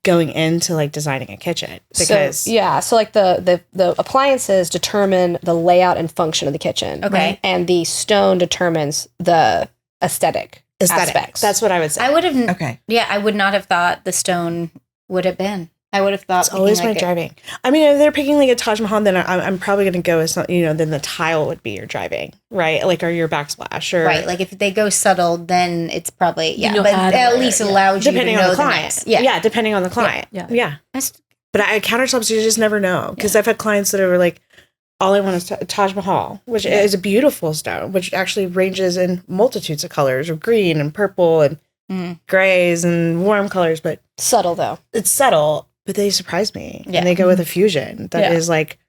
going into like designing a kitchen. Because so like the appliances determine the layout and function of the kitchen. Okay, and the stone determines the aesthetic aspects. That's what I would say. I would have. Okay, yeah, I would not have thought the stone would have been. I would have thought It's always my like driving. I mean, if they're picking like a Taj Mahal, then I'm probably going to go with something, then the tile would be your driving, right? Like, or your backsplash, or right. Like if they go subtle, then it's probably Then you'll but add at a least layer, allows you depending to on know the the client. next. Yeah, depending on the client. Yeah. But countertops, you just never know, because I've had clients that are like, all I want is Taj Mahal, which is a beautiful stone, which actually ranges in multitudes of colors of green and purple and grays and warm colors, but Subtle though. it's subtle. But they surprise me. Yeah. And they go with a fusion that is like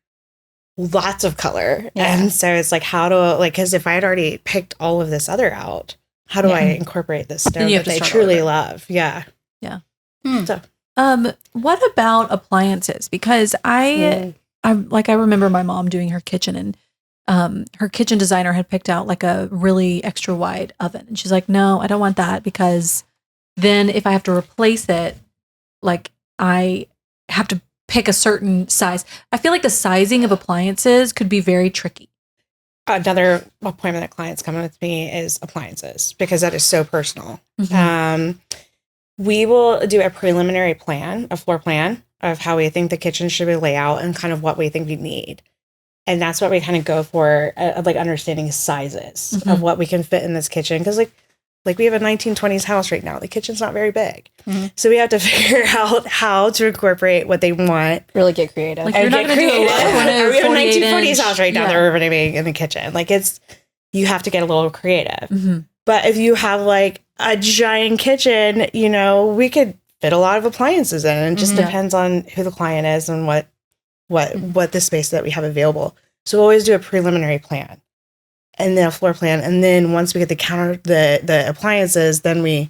lots of color. Yeah. And so it's like, how do, like, because if I had already picked all of this other out, how do I incorporate this stone you that have to they start truly over. love? Yeah. So What about appliances? Because I remember my mom doing her kitchen, and her kitchen designer had picked out like a really extra wide oven, and she's like, "No, I don't want that, because then if I have to replace it, like I have to pick a certain size." I feel like the sizing of appliances could be very tricky. another appointment that clients come with me is appliances, because that is so personal. We will do a preliminary plan, a floor plan of how we think the kitchen should be laid out and kind of what we think we need. And that's what we kind of go for, like understanding sizes of what we can fit in this kitchen. Because like we have a 1920s house right now. The kitchen's not very big. So we have to figure out how to incorporate what they want. Really get creative. Like you're not going to do We have a 1920s 48-inch house right now that we're renovating in the kitchen. Like you have to get a little creative. But if you have like a giant kitchen, we could fit a lot of appliances in. And it just depends on who the client is and what the space that we have available. So we always do a preliminary plan and then a floor plan. And then once we get the appliances, then we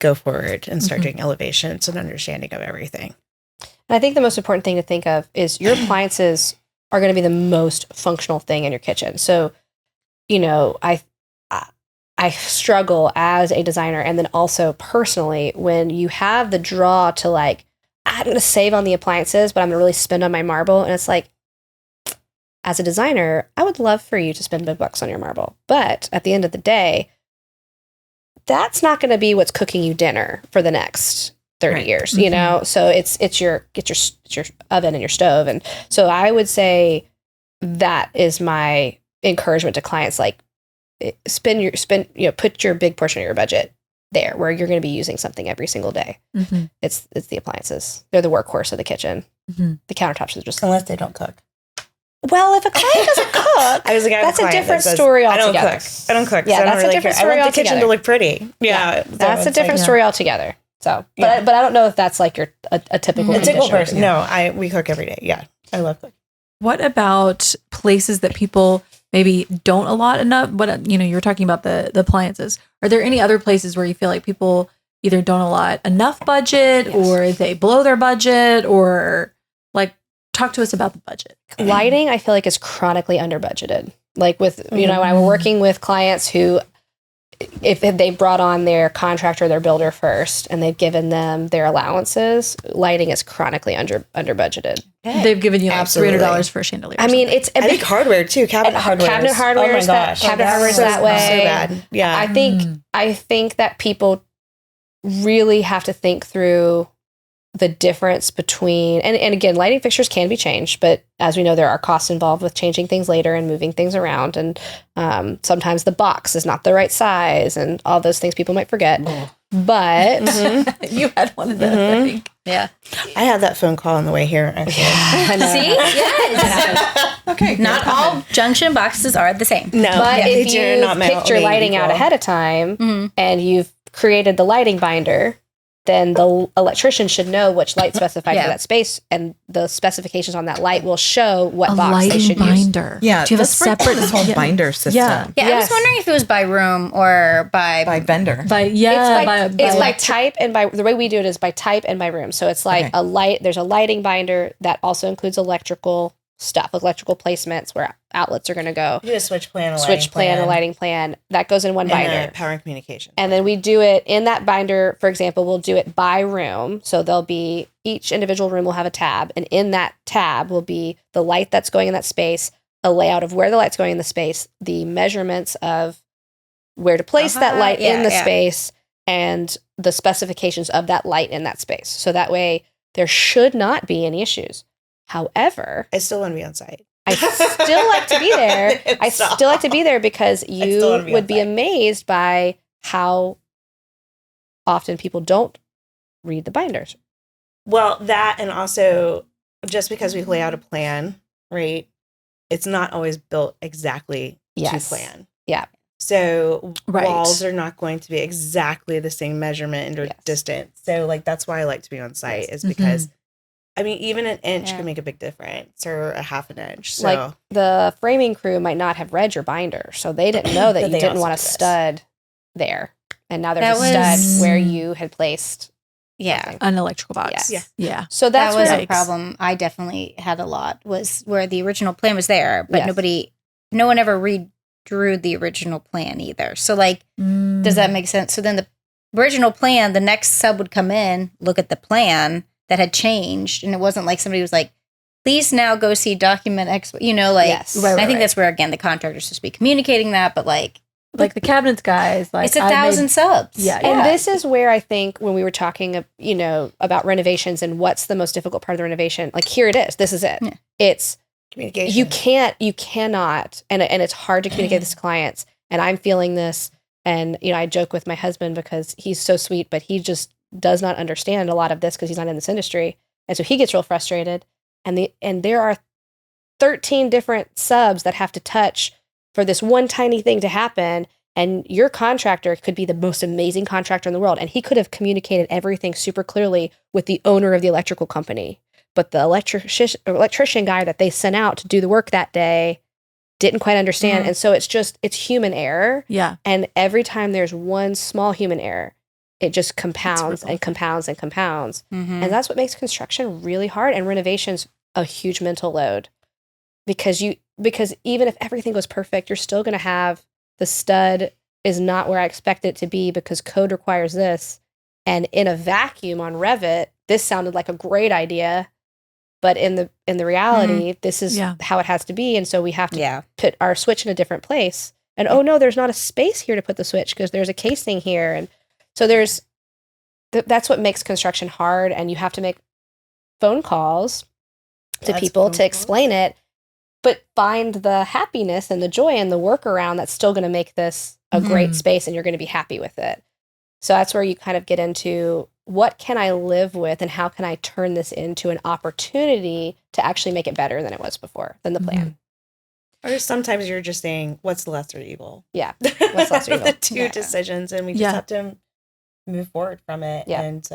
go forward and start doing elevations and understanding of everything. And I think the most important thing to think of is your appliances are going to be the most functional thing in your kitchen. So, I struggle as a designer, and then also personally, when you have the draw to like, I'm going to save on the appliances, but I'm going to really spend on my marble. And it's like, as a designer, I would love for you to spend big bucks on your marble. But at the end of the day, that's not going to be what's cooking you dinner for the next 30 years, So it's your oven and your stove. And so I would say that is my encouragement to clients, like put your big portion of your budget there where you're going to be using something every single day. It's the appliances. They're the workhorse of the kitchen. The countertops are just, Unless they don't cook. well, if a client doesn't cook, that's a different story altogether. I don't cook. Yeah, so I that's don't a really different care. story I want the kitchen altogether. to look pretty. Yeah. So That's a it's different like, story altogether. So, but I don't know if that's like your a typical A typical condition. person. No, we cook every day. Yeah. I love cooking. What about places that people maybe don't allot enough? But you were talking about the appliances. Are there any other places where you feel like people either don't allot enough budget or they blow their budget, or like talk to us about the budget? Lighting, I feel like, is chronically under budgeted. Like with, I'm working with clients who, if they brought on their contractor, their builder first, and they've given them their allowances, lighting is chronically under budgeted. They've given you like Absolutely. $300 for a chandelier. I mean, it's I think hardware too. Cabinet hardware. Cabinet hardware is that. Cabinet hardware is that way. So bad. Yeah. I think that people really have to think through the difference between, and again, lighting fixtures can be changed, but as we know, there are costs involved with changing things later and moving things around. And sometimes the box is not the right size and all those things people might forget. But you had one of those, I think. Yeah. I had that phone call on the way here. Actually. See? Yes. Okay. Not all junction boxes are the same. No, But yeah, if they do you not picked your lighting out ahead of time and you've created the lighting binder, then the electrician should know which light specified for that space, and the specifications on that light will show what A box they lighting should use. binder. Yeah. Do you have a let's break separate this whole binder system Yeah. Yeah, I was Yes. wondering if it was by room or by vendor. It's by type, and by the way we do it is by type and by room. So it's like Okay. there's a lighting binder that also includes electrical stuff, electrical placements where outlets are going to go. You do a switch plan, a Lighting plan that goes in one binder. and power and communication. And then we do it in that binder. For example, we'll do it by room. So there'll be, each individual room will have a tab, and in that tab will be the light that's going in that space, a layout of where the light's going in the space, the measurements of where to place that light in the space, and the specifications of that light in that space. So that way There should not be any issues. However, I still want to be on site. I still like to be there. I still like to be there because you would be amazed by how often people don't read the binders. Well, that, and also just because we lay out a plan, right? It's not always built exactly to plan. Yeah. So walls are not going to be exactly the same measurement or distance. So like, that's why I like to be on site is because I mean, even an inch can make a big difference, or a half an inch. So like the framing crew might not have read your binder, so they didn't know that you didn't want a stud there. And now there's a stud where you had placed an electrical box. Yeah. So that was a problem I definitely had a lot, was where the original plan was there, but no one ever redrew the original plan either. So like, does that make sense? So then the original plan, the next sub would come in, look at the plan that had changed, and it wasn't like somebody was like, please now go see document X, I think that's where, again, the contractor's supposed to be communicating that, but like the cabinets guys, like it's 1,000 subs. Yeah. And this is where I think when we were talking, about renovations and what's the most difficult part of the renovation, like here it is, this is it. Yeah. It's communication. You cannot, and it's hard to communicate this to clients. And I'm feeling this, and, I joke with my husband because he's so sweet, but he just does not understand a lot of this because he's not in this industry. And so he gets real frustrated. And there are 13 different subs that have to touch for this one tiny thing to happen. And your contractor could be the most amazing contractor in the world. And he could have communicated everything super clearly with the owner of the electrical company. But the electrician guy that they sent out to do the work that day didn't quite understand. And so it's human error. Yeah. And every time there's one small human error, it just compounds and compounds and compounds. And that's what makes construction really hard. And renovation's a huge mental load because even if everything goes perfect, you're still going to have the stud is not where I expect it to be because code requires this. And in a vacuum on Revit, this sounded like a great idea, but in the reality, this is how it has to be. And so we have to put our switch in a different place. And oh no, there's not a space here to put the switch because there's a casing here. And so that's what makes construction hard. And you have to make phone calls to people to explain it, but find the happiness and the joy and the workaround that's still going to make this a great space and you're going to be happy with it. So that's where you kind of get into what can I live with and how can I turn this into an opportunity to actually make it better than it was before, than the plan. Or sometimes you're just saying, what's the lesser evil? Yeah. What's lesser evil? The two decisions, and we just have to move forward from it and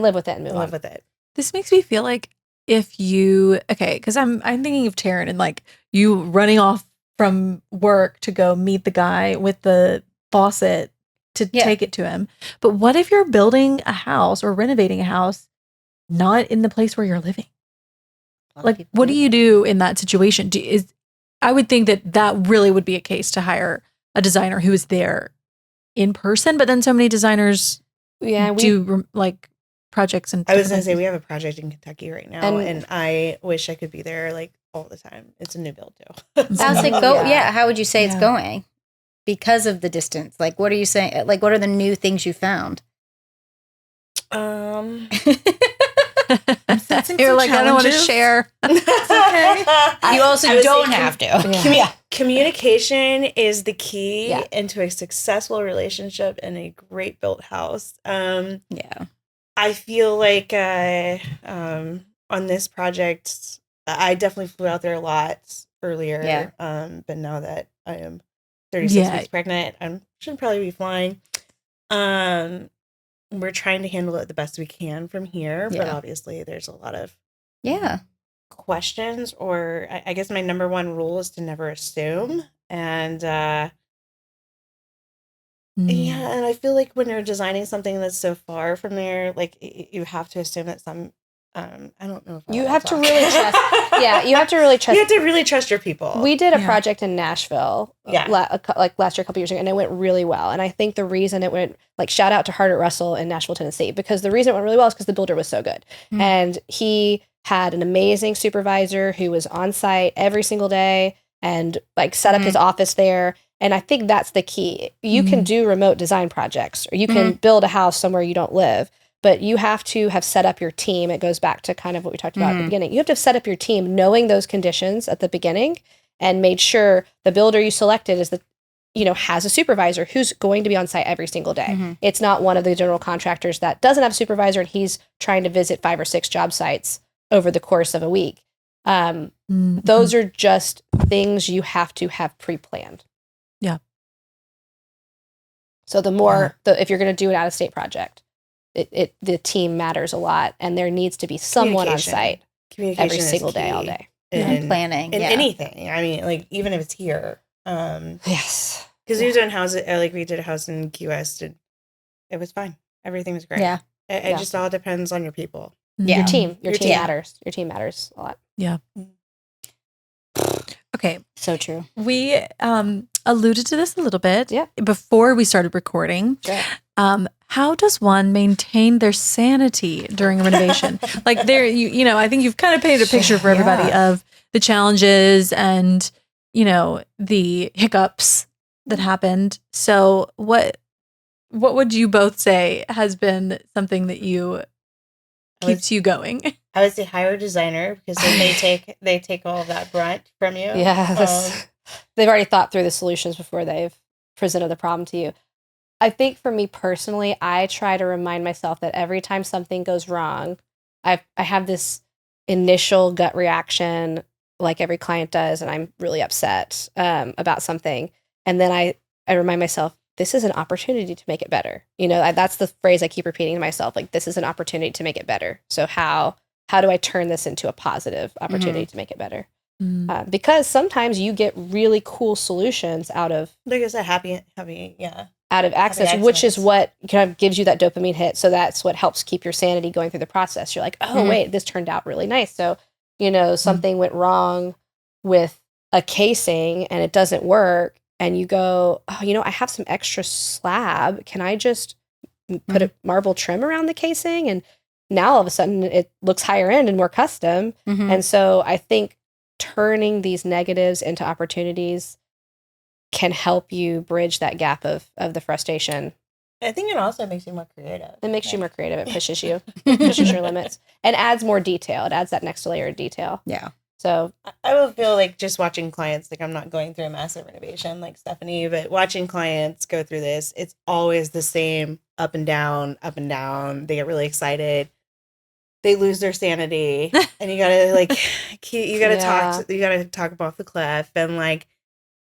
live with it and move on. Live with it. This makes me feel like if you, because I'm thinking of Taryn and like you running off from work to go meet the guy with the faucet to take it to him. But what if you're building a house or renovating a house not in the place where you're living? Like, what do you do in that situation? I would think that really would be a case to hire a designer who is there in person, but then so many designers do like projects. And I was going to say, we have a project in Kentucky right now, and I wish I could be there like all the time. It's a new build too. How's it go? Yeah. How would you say it's going? Because of the distance. Like, what are you saying? Like, what are the new things you found? You're like, I don't want to share. Okay. You also don't have to. Communication is the key into a successful relationship and a great built house. I feel like on this project, I definitely flew out there a lot earlier. Yeah. But now that I am 36 weeks pregnant, I should probably be flying. We're trying to handle it the best we can from here, but obviously there's a lot of questions, or I guess my number one rule is to never assume. And and I feel like when you're designing something that's so far from there, like you have to assume that some I don't know if you have to really trust. You have to really trust. You have to really trust your people. We did a project in Nashville, like last year, a couple years ago, and it went really well. And I think the reason it went, like, shout out to Hardert Russell in Nashville, Tennessee, because the reason it went really well is because the builder was so good, and he had an amazing supervisor who was on site every single day and like set up his office there. And I think that's the key. You can do remote design projects, or you can build a house somewhere you don't live. but you have to have set up your team. It goes back to kind of what we talked about at the beginning. You have to set up your team knowing those conditions at the beginning and made sure the builder you selected is has a supervisor who's going to be on site every single day. It's not one of the general contractors that doesn't have a supervisor and he's trying to visit 5 or 6 job sites over the course of a week. Those are just things you have to have pre-planned. Yeah. So the more, if you're going to do an out-of-state project, the team matters a lot, and there needs to be someone on site every single day, all day. And planning. And anything. I mean, like, even if it's here. Yes. Because we've done houses, like we did a house in Key West, and it was fine. Everything was great. Yeah. It just all depends on your people. Your team. Your team team. matters. Your team matters a lot. Yeah. Okay. So true. We alluded to this a little bit before we started recording. Sure. How does one maintain their sanity during a renovation? Like I think you've kind of painted a picture for everybody of the challenges and, the hiccups that happened. So what would you both say has been something that keeps you going? I would say hire a designer, because then they take all of that brunt from you. Yeah. They've already thought through the solutions before they've presented the problem to you. I think for me personally, I try to remind myself that every time something goes wrong, I have this initial gut reaction, like every client does, and I'm really upset about something. And then I remind myself, this is an opportunity to make it better. That's the phrase I keep repeating to myself, like, this is an opportunity to make it better. So how do I turn this into a positive opportunity to make it better? Because sometimes you get really cool solutions out of, like I said, happy, out of access, which is what kind of gives you that dopamine hit. So that's what helps keep your sanity going through the process. You're like, oh, wait, this turned out really nice. So, something went wrong with a casing and it doesn't work. And you go, oh, I have some extra slab. Can I just put a marble trim around the casing? And now all of a sudden it looks higher end and more custom. And so I think turning these negatives into opportunities can help you bridge that gap of the frustration. I think it also makes you more creative. It makes you more creative. It pushes you, pushes your limits, and adds more detail. It adds that next layer of detail. Yeah. So I will feel like just watching clients, like I'm not going through a massive renovation like Stephanie, but watching clients go through this, it's always the same up and down. They get really excited. They lose their sanity, and you gotta talk about the cliff, and like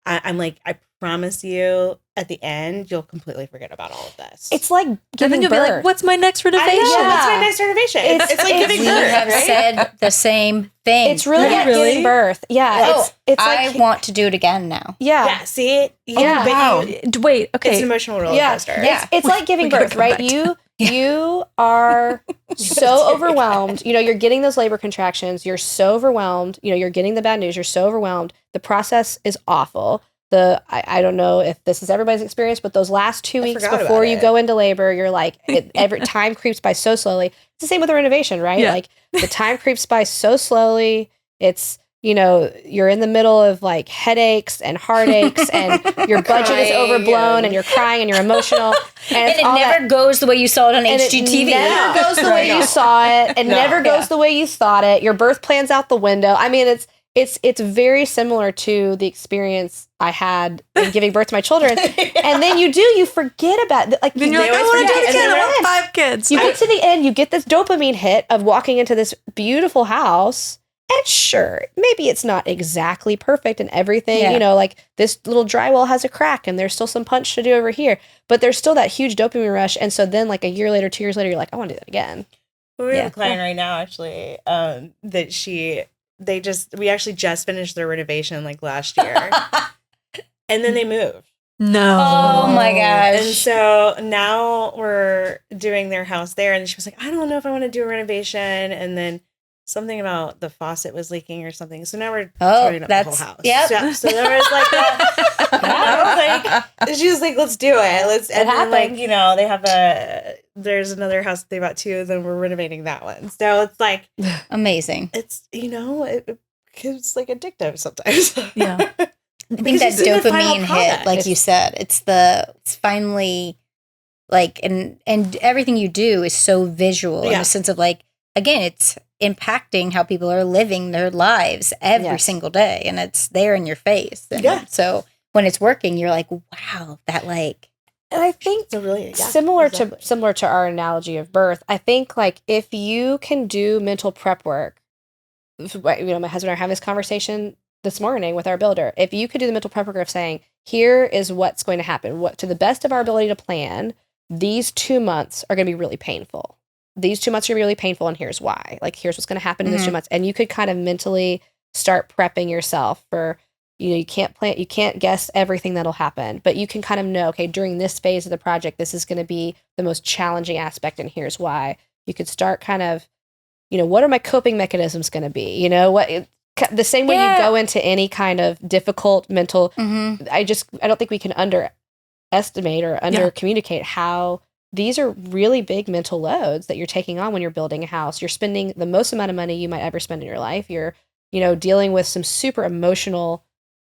I'm like, I promise you, at the end, you'll completely forget about all of this. it's like And giving then you'll birth. be like, what's my next renovation? What's my next renovation? It's like giving We birth, have right? said the same thing. It's really like Really? giving birth. Yeah. It's I like, want to do it again now. Yeah, see? Yeah. But Wait, okay. it's an emotional roller coaster. Yeah. It's like giving We gotta birth, come right? back to You are so overwhelmed. You're getting those labor contractions. You're so overwhelmed. You're getting the bad news. You're so overwhelmed. The process is awful. I don't know if this is everybody's experience, but those last 2 weeks forgot before about you it. go into labor, you're like, every time creeps by so slowly. It's the same with a renovation, right? Yeah. Like the time creeps by so slowly. It's, you're in the middle of like headaches and heartaches and your budget is Crying overblown and you're crying and you're emotional. And it all never goes the way you saw it on and HGTV. it never goes the way you saw it. It never goes the way you thought it. Your birth plan's out the window. I mean, it's very similar to the experience I had in giving birth to my children. And then you forget about it. Like, Then you're like, I want to do it again. I want 5 kids. You get to the end, you get this dopamine hit of walking into this beautiful house. And sure, maybe it's not exactly perfect and everything, like this little drywall has a crack and there's still some punch to do over here, but there's still that huge dopamine rush. And so then like a year later, 2 years later, you're like, I want to do that again. We have a client right now, actually, we actually just finished their renovation like last year. And then they moved. No. Oh my gosh. And so now we're doing their house there. And she was like, I don't know if I want to do a renovation. And then something about the faucet was leaking or something. So now we're tearing up the whole house. Yep. So there was like, she was like, let's do it. And then like, they have there's another house they bought too. Then we're renovating that one. So it's like, amazing. it's, it's like addictive sometimes. Yeah. I think that it's in the final dopamine hit, product. like you said, it's finally Like, and everything you do is so visual in Yeah. the sense of like, again, it's impacting how people are living their lives every single day, and it's there in your face. And so when it's working, you're like, wow, that like. And I think So really, similar to our analogy of birth, I think like if you can do mental prep work, my husband and I are having this conversation this morning with our builder. If you could do the mental prep work of saying, here is what's going to happen, what to the best of our ability to plan, these 2 months are going to be really painful. These 2 months are going to be really painful, and here's why. Like, here's what's going to happen in these 2 months. And you could kind of mentally start prepping yourself for, you can't guess everything that'll happen, but you can kind of know, okay, during this phase of the project, this is going to be the most challenging aspect, and here's why. You could start kind of, what are my coping mechanisms going to be? The same way you go into any kind of difficult mental, I don't think we can underestimate or under communicate how these are really big mental loads that you're taking on when you're building a house. You're spending the most amount of money you might ever spend in your life. You're, dealing with some super emotional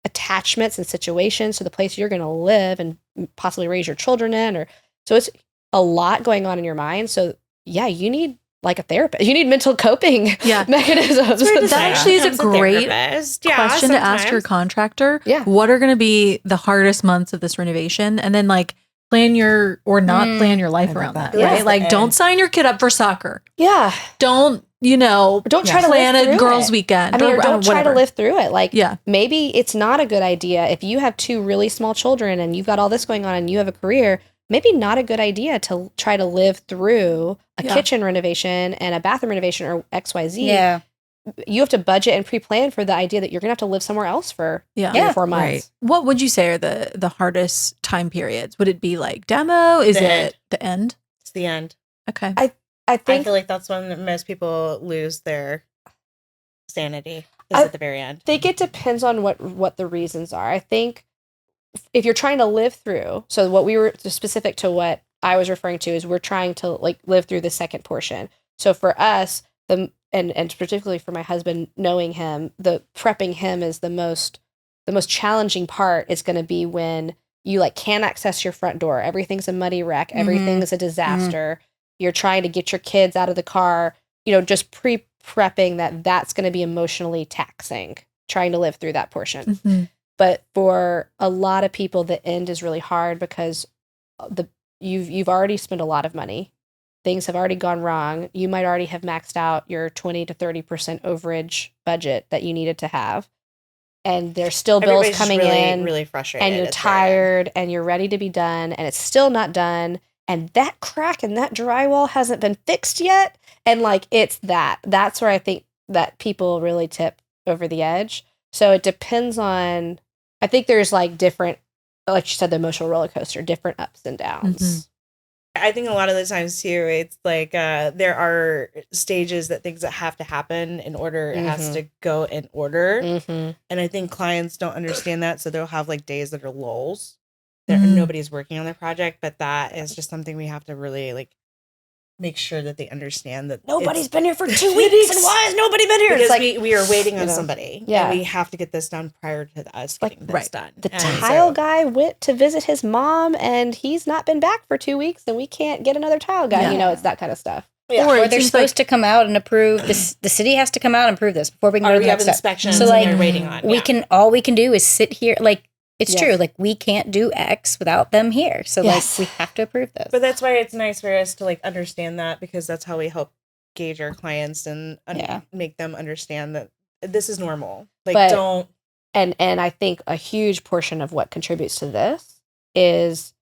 attachments and situations to the place you're going to live and possibly raise your children in, so it's a lot going on in your mind. So yeah, you need like a therapist. You need mental coping mechanisms. That actually is a great question to ask your contractor. Yeah. What are going to be the hardest months of this renovation? And then like plan your life around that, right? Like don't sign your kid up for soccer. Yeah. Don't try to plan live a through girls' it. weekend. Or don't try to live through it. Like, maybe it's not a good idea if you have 2 really small children and you've got all this going on and you have a career. Maybe not a good idea to try to live through a kitchen renovation and a bathroom renovation or XYZ. Yeah. You have to budget and pre-plan for the idea that you're going to have to live somewhere else for 3 or 4 months. Right. What would you say are the hardest time periods? Would it be like demo? Is it the end? It's the end. Okay. I I feel like that's when most people lose their sanity. At the very end. I think it depends on what the reasons are. I think if you're trying to live through, so what we were specific to what I was referring to is we're trying to like live through the second portion. So for us, and particularly for my husband, knowing him, the prepping him is the most challenging part is going to be when you like can't access your front door. Everything's a muddy wreck. Everything's a disaster. You're trying to get your kids out of the car, just prepping that's going to be emotionally taxing, trying to live through that portion. But for a lot of people, the end is really hard because you've already spent a lot of money. Things have already gone wrong. You might already have maxed out your 20 to 30% overage budget that you needed to have. And there's still bills coming in. Really frustrated. And you're tired and you're ready to be done and it's still not done. And that crack in that drywall hasn't been fixed yet. And like, that's where I think that people really tip over the edge. So it depends on, I think there's like different, like you said, the emotional roller coaster, different ups and downs. I think a lot of the times too, it's like there are stages that things that have to happen in order it has to go in order. And I think clients don't understand that. So they'll have like days that are lulls. Nobody's working on their project, but that is just something we have to really like make sure that they understand that nobody's been here for 2 weeks and why has nobody been here? Because it's like, we are waiting on somebody. Yeah. And we have to get this done prior to us getting this done. The tile guy went to visit his mom and he's not been back for 2 weeks and we can't get another tile guy. It's that kind of stuff. Yeah. Or they're supposed to come out and approve this. The city has to come out and approve this before we can go to the next step. Inspections So like they're waiting on. All we can do is sit here. Like it's true. Like we can't do X without them here. So like we have to approve this. But that's why it's nice for us to like understand that because that's how we help gauge our clients and make them understand that this is normal. Like don't. And I think a huge portion of what contributes to this is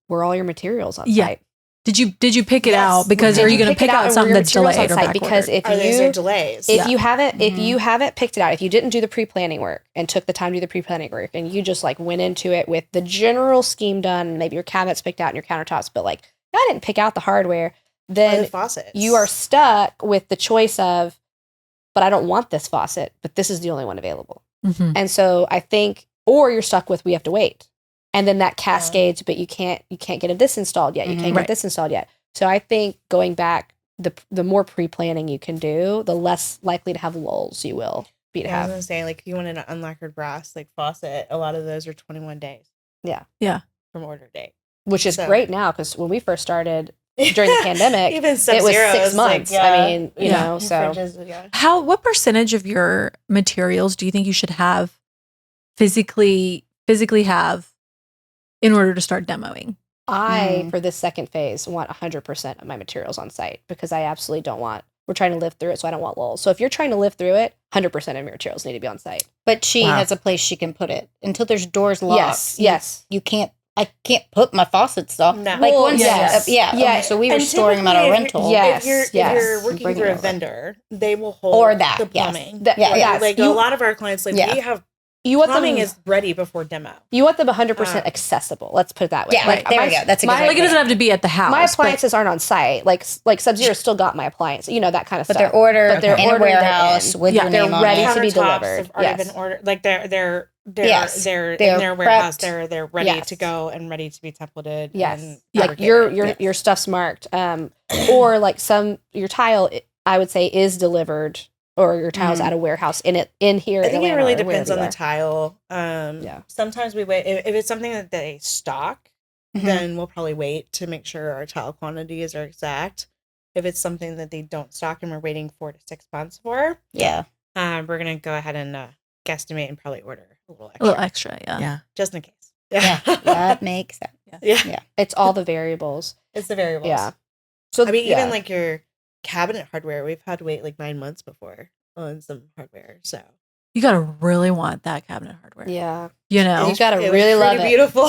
were all your materials on site. Did you pick it out because are you going to pick out something that's delayed or back because if delays. If you haven't picked it out, if you didn't do the pre-planning work and took the time to do the pre-planning work and you just like went into it with the general scheme done, maybe your cabinets picked out and your countertops, but like I didn't pick out the hardware, then you are stuck with the choice of, but I don't want this faucet, but this is the only one available. And so I think, or you're stuck with we have to wait. And then that cascades, but you can't get this installed yet. You can't get this installed yet. So I think going back, the more pre-planning you can do, the less likely to have lulls you will be to have. I was going to say, like, if you wanted an unlacquered brass, like faucet, a lot of those are 21 days. Yeah. Yeah. From order date. which is So- great now because when we first started during the pandemic, Even it was 6 Sub-Zeros, months. like, yeah. I mean, you know, so Fridges, yeah. What percentage of your materials do you think you should have physically have in order to start demoing? I, for this second phase, want 100% of my materials on site because I absolutely don't want, we're trying to live through it, so I don't want lulls. So if you're trying to live through it, 100% of your materials need to be on site. But she Wow. has a place she can put it until there's doors locked. Yes, yes. You can't. I can't put my faucets off. No. Like Well, once, yes. yeah. Yeah. So we were And storing them at a typically, rental. Yes, if yes. you're And working bring through it a over. vendor, they will hold Or that, the yes. plumbing. That- Yeah. Like, yes. like a lot of our clients, like Yeah. we have You want plumbing them, is ready before demo. you want them 100% accessible. Let's put it that way. Yeah, there we go. That's a good my- way Like, it doesn't have to be at the house. My but- appliances aren't on site. Like Sub-Zero still got my appliance. You know, that kind of But stuff. they're ordered But they're in a ordered, they're warehouse in. with Yeah, your they're name on ready it. to be Countertops delivered. have already Yes. been ordered. Like they're Yes. in They're their warehouse. prepped. They're ready Yes. to go and ready to be templated. Yes. and Like fabricated. your stuff's marked. Or like your tile, I would say, is delivered, or your tile's at a warehouse in here. I think it Atlanta really or depends wherever on you the are. tile. Yeah. Sometimes we wait if it's something that they stock. Mhm. Then we'll probably wait to make sure our tile quantities are exact. If it's something that they don't stock and we're waiting 4 to 6 months for, Yeah. we're gonna go ahead and guesstimate and probably order a little extra, A little extra, yeah. Yeah. just in case. Yeah. That makes sense. yeah. It's all the variables. It's the variables. Yeah. So I mean, yeah. even like your cabinet hardware, we've had to wait like 9 months before on some hardware. So You gotta really want that cabinet hardware. yeah, You know, You gotta it was really love pretty it. beautiful.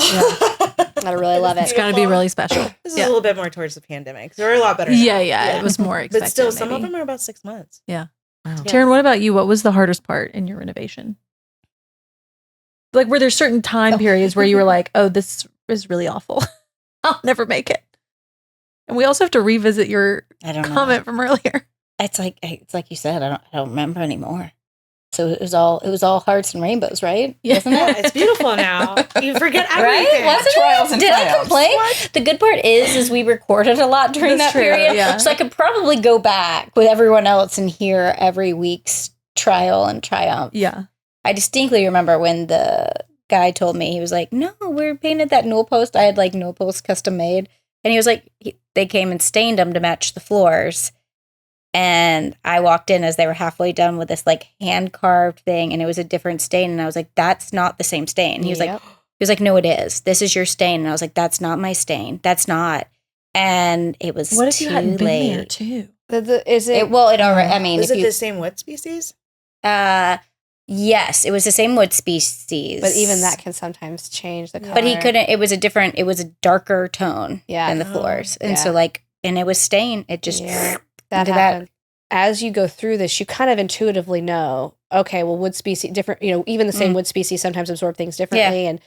gotta really love it's it. gotta be really special. This is Yeah. a little bit more towards the pandemic. So we're a lot better. now. Yeah. It was more expected. But still, some of maybe. them are about 6 months. Wow. Taryn, what about you? What was the hardest part in your renovation? Like, were there certain time periods where you were like, oh, this is really awful. I'll never make it. And we also have to revisit your I don't know. comment from earlier. It's like you said. I don't remember anymore. So it was all hearts and rainbows, right? Yeah. Wasn't it? It's beautiful now. You forget Right? everything. Wasn't Trials it? and Did I triumphs. complain? The good part is we recorded a lot during That's that true, period. yeah. So I could probably go back with everyone else and hear every week's trial and triumph. Yeah. I distinctly remember when the guy told me, he was like, no, we're painted that newel post. I had like newel posts custom made. And he was like, they came and stained them to match the floors. And I walked in as they were halfway done with this like hand carved thing, and it was a different stain. And I was like, that's not the same stain. He was like, no, it is. This is your stain. And I was like, that's not my stain. That's not. And it was What if too you hadn't been late. there too? Is it? Well, it already. I mean, Is if it you, the same wood species? yes, it was the same wood species. But even that can sometimes change the color. But he couldn't. It was a darker tone Yeah. than the floors, and yeah. so like, and it was stained. It just Yeah, that into happened. As you go through this, you kind of intuitively know, okay, well, wood species, different, even the same wood species sometimes absorb things differently. And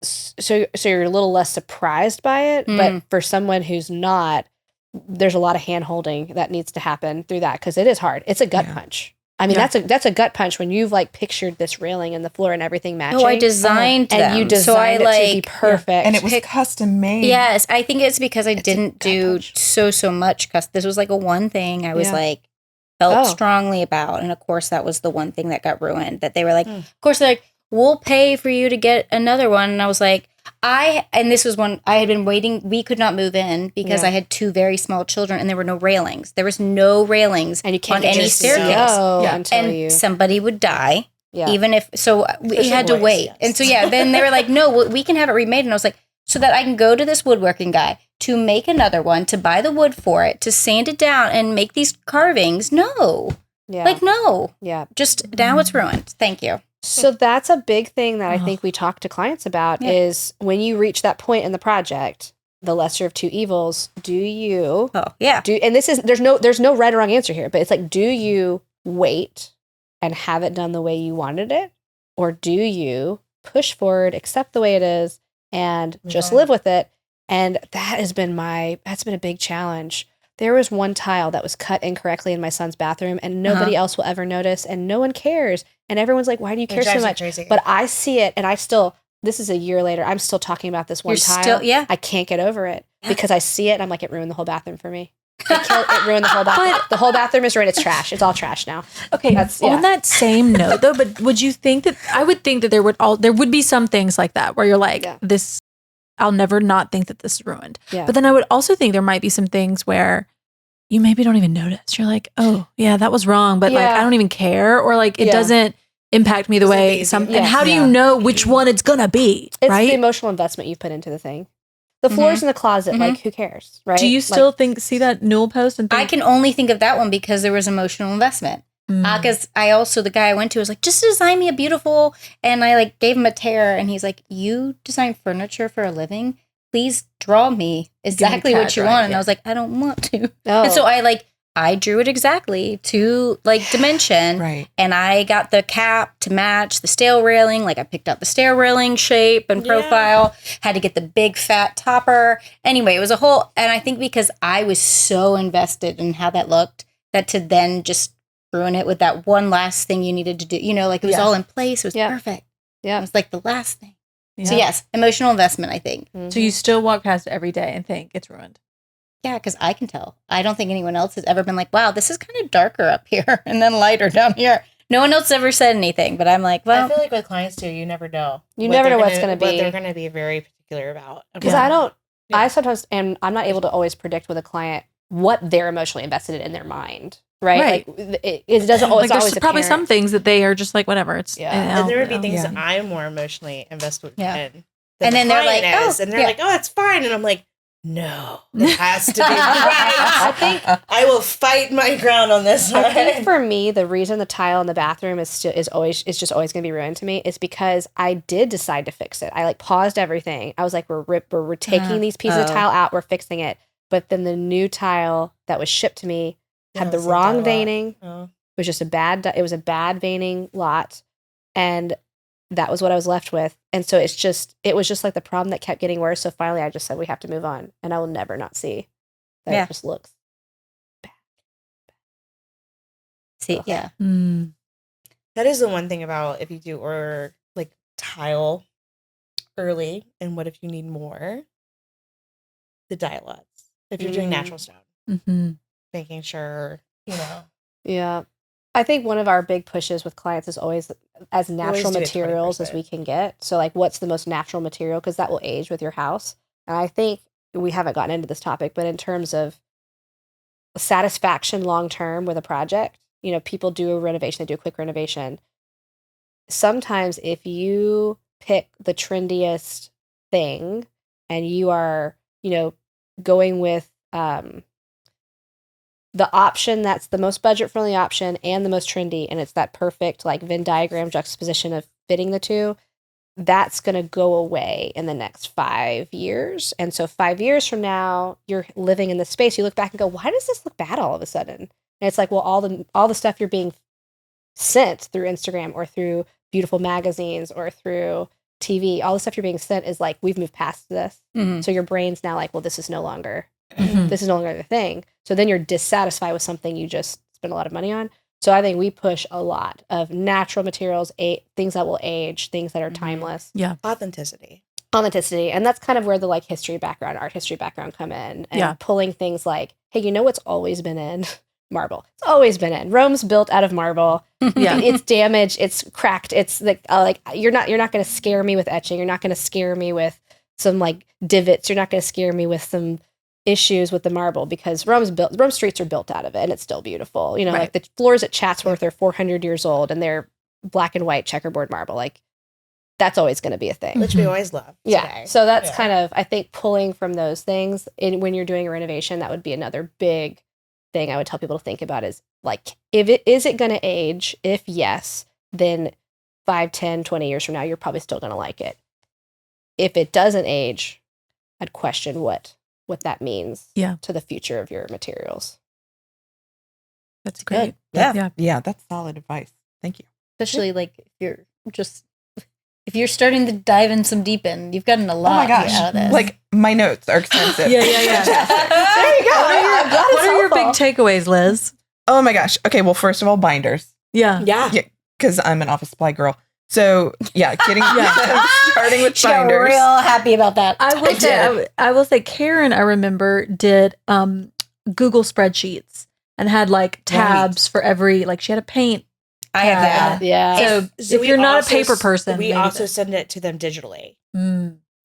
so you're a little less surprised by it. But for someone who's not, there's a lot of hand holding that needs to happen through that because it is hard. It's a gut punch. I mean, that's a gut punch when you've like pictured this railing and the floor and everything matching. Oh, I designed them. and you So I, designed it to be like- perfect. And it was custom made. Yes, I think it's because I didn't gut do punch. so much. Cause this was like a one thing I was Yeah. like felt Oh. strongly about, and of course that was the one thing that got ruined. That they were like, of course they're like, we'll pay for you to get another one, and I was like, and this was one I had been waiting. We could not move in because Yeah. I had 2 very small children, and there were no railings. There was no railings and you can't on get any your staircase. CO Yeah. until And you. somebody would die. Yeah. Even if so, we Especially had to boys, wait, yes. and so then they were like, "No, we can have it remade." And I was like, "So that I can go to this woodworking guy to make another one, to buy the wood for it, to sand it down, and make these carvings?" No, Yeah. like no, yeah. just now it's ruined. Thank you. So that's a big thing that I think we talk to clients about Yeah. is when you reach that point in the project, the lesser of two evils, do you Oh yeah, and this is there's no right or wrong answer here, but it's like, do you wait and have it done the way you wanted it? Or do you push forward, accept the way it is, and just live with it? And that's been a big challenge. There was one tile that was cut incorrectly in my son's bathroom, and nobody else will ever notice, and no one cares. And everyone's like, why do you care so much? Crazy. But I see it, and this is a year later, I'm still talking about this one You're tile. still- yeah. I can't get over it because I see it, and I'm like, it ruined the whole bathroom for me. It ruined the whole bathroom. The whole bathroom is ruined. It's trash. It's all trash now. Okay, on that same note though, but would you think that I would think that there would be some things like that where you're like, Yeah. this I'll never not think that this is ruined. Yeah. But then I would also think there might be some things where you maybe don't even notice. You're like, oh yeah, that was wrong, but like Yeah. I don't even care, or like it Yeah. doesn't impact me the way easy. some. Yeah. And how do you know which one it's gonna be? It's right? the emotional investment you put into the thing. The floors in the closet, like who cares, right? Do you still see that Newell post and think, I can only think of that one because there was emotional investment. Because I also, the guy I went to was like, just design me a beautiful, and I like gave him a tear, and he's like, you design furniture for a living? Please draw me exactly what you want. And I was like, I don't want to. Oh. And so I drew it exactly to like dimension. Right. And I got the cap to match the stair railing. Like I picked out the stair railing shape and profile, had to get the big fat topper. Anyway, it was a whole, and I think because I was so invested in how that looked, that to then just ruin it with that one last thing you needed to do, you know, like it was all in place. It was perfect. Yeah. It was like the last thing. Yeah. So yes, emotional investment, I think. So you still walk past it every day and think it's ruined. Yeah, because I can tell. I don't think anyone else has ever been like, wow, this is kind of darker up here and then lighter down here. No one else ever said anything, but I'm like, well. I feel like with clients too, you never know. You never know what's going to be. What they're going to be very particular about. Because I sometimes, and I'm not able to always predict with a client what they're emotionally invested in their mind, right? Like it doesn't always, Like there's always probably some apparent. things that they are just like, whatever. It's And there would be things Yeah. that I'm more emotionally invested in. Yeah. than And the then they're like, client oh, is. And they're yeah. like, oh, it's fine. And I'm like, no, it has to be right. I think I will fight my ground on this. I think for me, the reason the tile in the bathroom is just always going to be ruined to me is because I did decide to fix it. I like paused everything. I was like, we're taking these pieces of tile out, we're fixing it. But then the new tile that was shipped to me had the wrong veining. Oh. It was just it was a bad veining lot, and that was what I was left with. And so it was just like the problem that kept getting worse. So finally, I just said we have to move on, and I will never not see that it just looks bad. See, yeah. That is the one thing about if you do order like tile early, and what if you need more? The dye lots. If you're doing natural stone, making sure, you know. Yeah. I think one of our big pushes with clients is always as natural do it materials as 20%. we can get. So like what's the most natural material? Because that will age with your house. And I think we haven't gotten into this topic, but in terms of satisfaction long term with a project, you know, people do a renovation, they do a quick renovation. Sometimes if you pick the trendiest thing and you are, you know, going with the option that's the most budget friendly option and the most trendy, and it's that perfect like Venn diagram juxtaposition of fitting the two, that's going to go away in the next 5 years. And so 5 years from now, you're living in this space, you look back and go, why does this look bad all of a sudden? And it's like, well, all the stuff you're being sent through Instagram or through beautiful magazines or through TV, all the stuff you're being sent is like, we've moved past this. So your brain's now like, well, this is no longer the thing. So then you're dissatisfied with something you just spent a lot of money on. So I think we push a lot of natural materials, things that will age, things that are timeless. Yeah. Authenticity. And that's kind of where the like art history background come in, and pulling things like, hey, you know what's always been in? Marble. It's always been in. Rome's built out of marble. It's damaged, it's cracked, it's like you're not going to scare me with etching, you're not going to scare me with some like divots, you're not going to scare me with some issues with the marble, because Rome streets are built out of it, and it's still beautiful. You know, like the floors at Chatsworth are 400 years old, and they're black and white checkerboard marble. Like that's always going to be a thing. Which we always love. Yeah. Today. So that's kind of, I think, pulling from those things when you're doing a renovation, that would be another big thing I would tell people to think about is like, is it going to age? If yes, then 5, 10, 20 years from now, you're probably still going to like it. If it doesn't age, I'd question what that means to the future of your materials. That's great. Yeah, that's solid advice. Thank you. Especially like if you're starting to dive in some deep end, you've gotten a lot Oh my gosh. out of this. Like my notes are extensive. Yeah. There you go. What are your big takeaways, Liz? Oh my gosh. Okay, well, first of all, binders. Yeah. Because I'm an office supply girl. So starting with She got binders. real happy about that. I will say Karen, I remember, did Google spreadsheets and had like tabs for every, like she had a paint. I have that. Yeah. So if you're not a paper person, we maybe also send it to them digitally.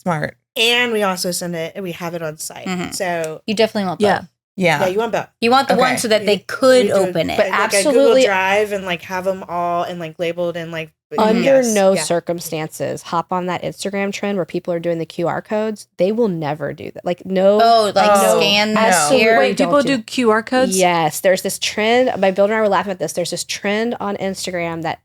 Smart. And we also send it, and we have it on site. Mhm. So You definitely want both. Yeah. yeah, you want both. You want the Okay. one so that they could We do open it. But like a Absolutely. Google Drive and like have them all and like labeled and like Under yes, no yeah. circumstances, hop on that Instagram trend where people are doing the QR codes. They will never do that. Like no. Scan no. this here. Wait, don't people do do QR codes? Yes, there's this trend. My builder and I were laughing at this. There's this trend on Instagram that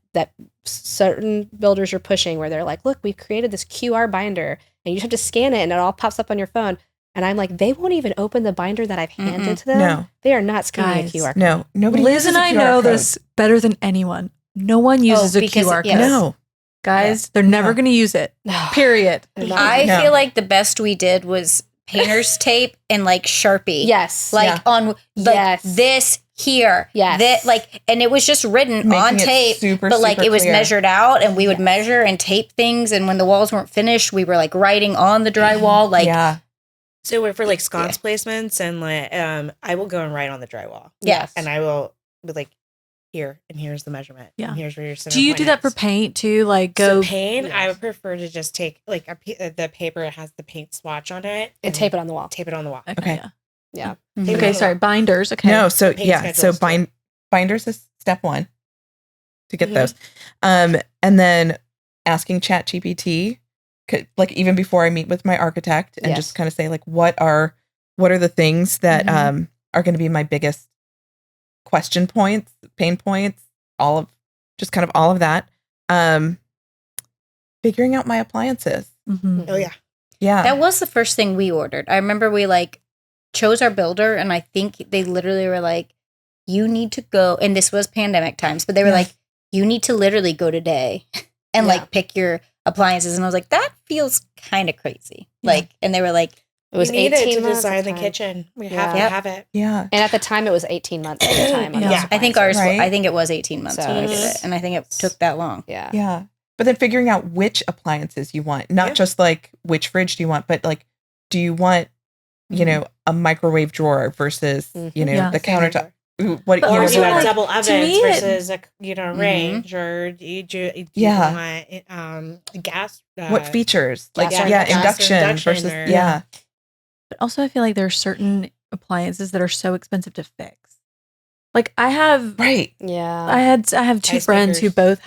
certain builders are pushing where they're like, "Look, we've created this QR binder, and you just have to scan it, and it all pops up on your phone." And I'm like, they won't even open the binder that I've handed to them. No. They are not scanning Guys. a QR code. No, nobody. Liz uses and a I QR know code. this better than anyone. No one uses a because- QR code. yes. No. Guys, they're never going to use it. Period. I No. feel like the best we did was painter's tape and like Sharpie. Yes. Like Yeah. on like Yes. this here. Yes. That like and it was just written Making on it tape. super, but like super it was clear. measured out and we would measure and tape things and when the walls weren't finished, we were like writing on the drywall. Like yeah. So for like sconce placements and like I will go and write on the drywall. Yes. And I will be like, here and here's the measurement. Yeah. And here's where your center Do you point do that for is. paint too? Like So go. paint, I Yes. would prefer to just take like the paper that has the paint swatch on it And tape it on the wall. tape it on the wall. Okay. Yeah. Yeah. Mhm. Tape it Okay, on the sorry. wall. Binders. Okay. No, so Paint yeah, so schedules too. binders is step one to get Mhm. those, and then asking ChatGPT, like even before I meet with my architect, and Yes. just kind of say like, what are the things that Mhm. are going to be my biggest question points, pain points, all of that. Figuring out my appliances. Mhm. Oh yeah. Yeah. that was the first thing we ordered. I remember we like chose our builder and I think they literally were like, you need to go and this was pandemic times, but they were Yeah. like, you need to literally go today and Yeah. like pick your appliances. And I was like, that feels kind of crazy. Yeah. Like, and they were like, It was we need 18 it to months design at the time. kitchen. We Yeah. have to Yep. have it. yeah. And at the time, it was 18 months at the time. On Yeah. those I think appliances. ours, Right. I think it was 18 months So when we did it's- it. And I think it took that long. Yeah. Yeah. But then figuring out which appliances you want, not Yeah. just like which fridge do you want, but like, do you want, you know, a microwave drawer versus, you know, Yeah. the countertop? What, But you know, Or also, do you want whatever. double to ovens me, it- versus a Mhm. range, or do you Yeah. want gas? What features? Like, gas- yeah, gas induction versus, or- yeah. But also, I feel like there are certain appliances that are so expensive to fix. Like I have, Right. Yeah. I have two Ice friends who makers. both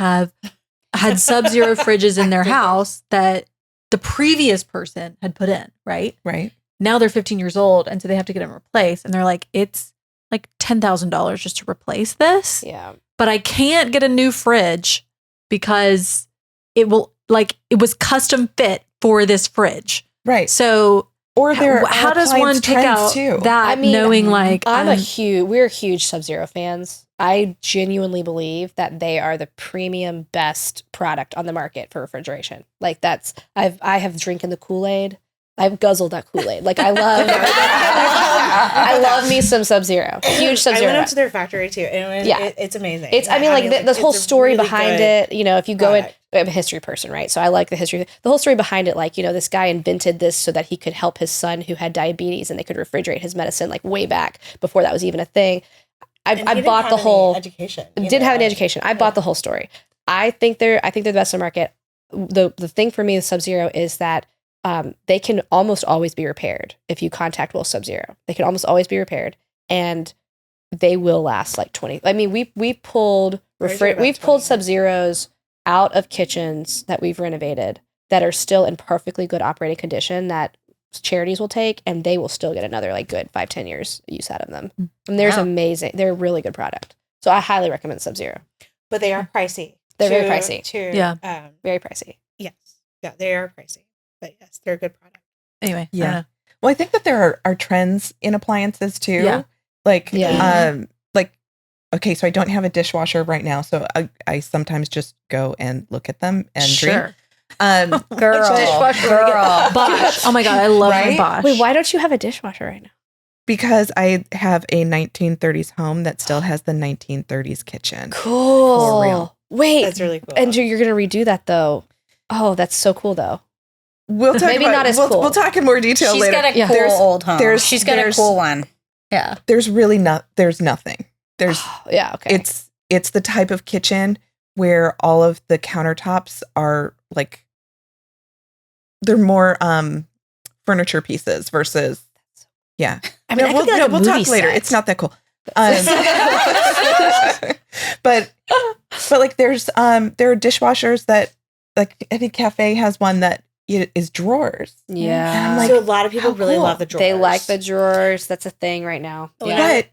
had Sub-Zero fridges in their house that the previous person had put in. Right Right. now, they're 15 years old, and so they have to get them replaced. And they're like, it's like $10,000 just to replace this. Yeah. But I can't get a new fridge because it was custom fit for this fridge. Right. So Or there how are does one appliance pick trends, out too. that I mean, knowing like we're huge Sub-Zero fans. I genuinely believe that they are the premium best product on the market for refrigeration. Like I have drinking the Kool-Aid. I've guzzled that Kool-Aid. Like I love me some Sub-Zero. Huge I Sub-Zero. went up to their factory too, and Yeah. it's amazing. It's, I mean, Yeah, like this it's whole a story really behind good it, you know, if you go in, product. I'm a history person, right? So I like the history. The whole story behind it, like, you know, this guy invented this so that he could help his son who had diabetes and they could refrigerate his medicine like way back before that was even a thing. And he I didn't bought have the any whole, education. didn't have any education. I bought the whole story. I think they're the best in the market. The thing for me with Sub-Zero is that they can almost always be repaired if you contact Will Sub-Zero. They can almost always be repaired, and they will last like 20. I mean, we pulled Right, about we've pulled 20. Sub-Zeros out of kitchens that we've renovated that are still in perfectly good operating condition that charities will take, and they will still get another like good 5-10 years use out of them. And there's Wow. amazing. They're a really good product. So I highly recommend Sub-Zero. But they are pricey. They're very pricey. Yeah. Very pricey. Yes. Yeah, they are pricey. But yes, they're a good product. anyway. I Yeah. don't know. Well, I think that there are trends in appliances too. Yeah. Like, Yeah. like, okay, so I don't have a dishwasher right now, so I sometimes just go and look at them and dream. Sure. Girl. Dishwasher. Girl. Bosch. Oh my god, I love my Right? Bosch. Wait, why don't you have a dishwasher right now? Because I have a 1930s home that still has the 1930s kitchen. Cool. For real. Wait, That's really cool. and you're gonna redo that though. Oh, that's so cool though. We'll talk Maybe about, not as we'll, cool. We'll talk in more detail She's later. got a Yeah. cool There's- old home. there's- She's got a there's- cool one. Yeah. There's really there's nothing. There's Yeah. Okay. it's the type of kitchen where all of the countertops are like they're more furniture pieces versus, yeah. I mean, we'll talk later. Set. It's not that cool. But like there are dishwashers that, like, I think Cafe has one that is drawers. Yeah. Like, so a lot of people really cool. love the drawers. They like the drawers. That's a thing right now. But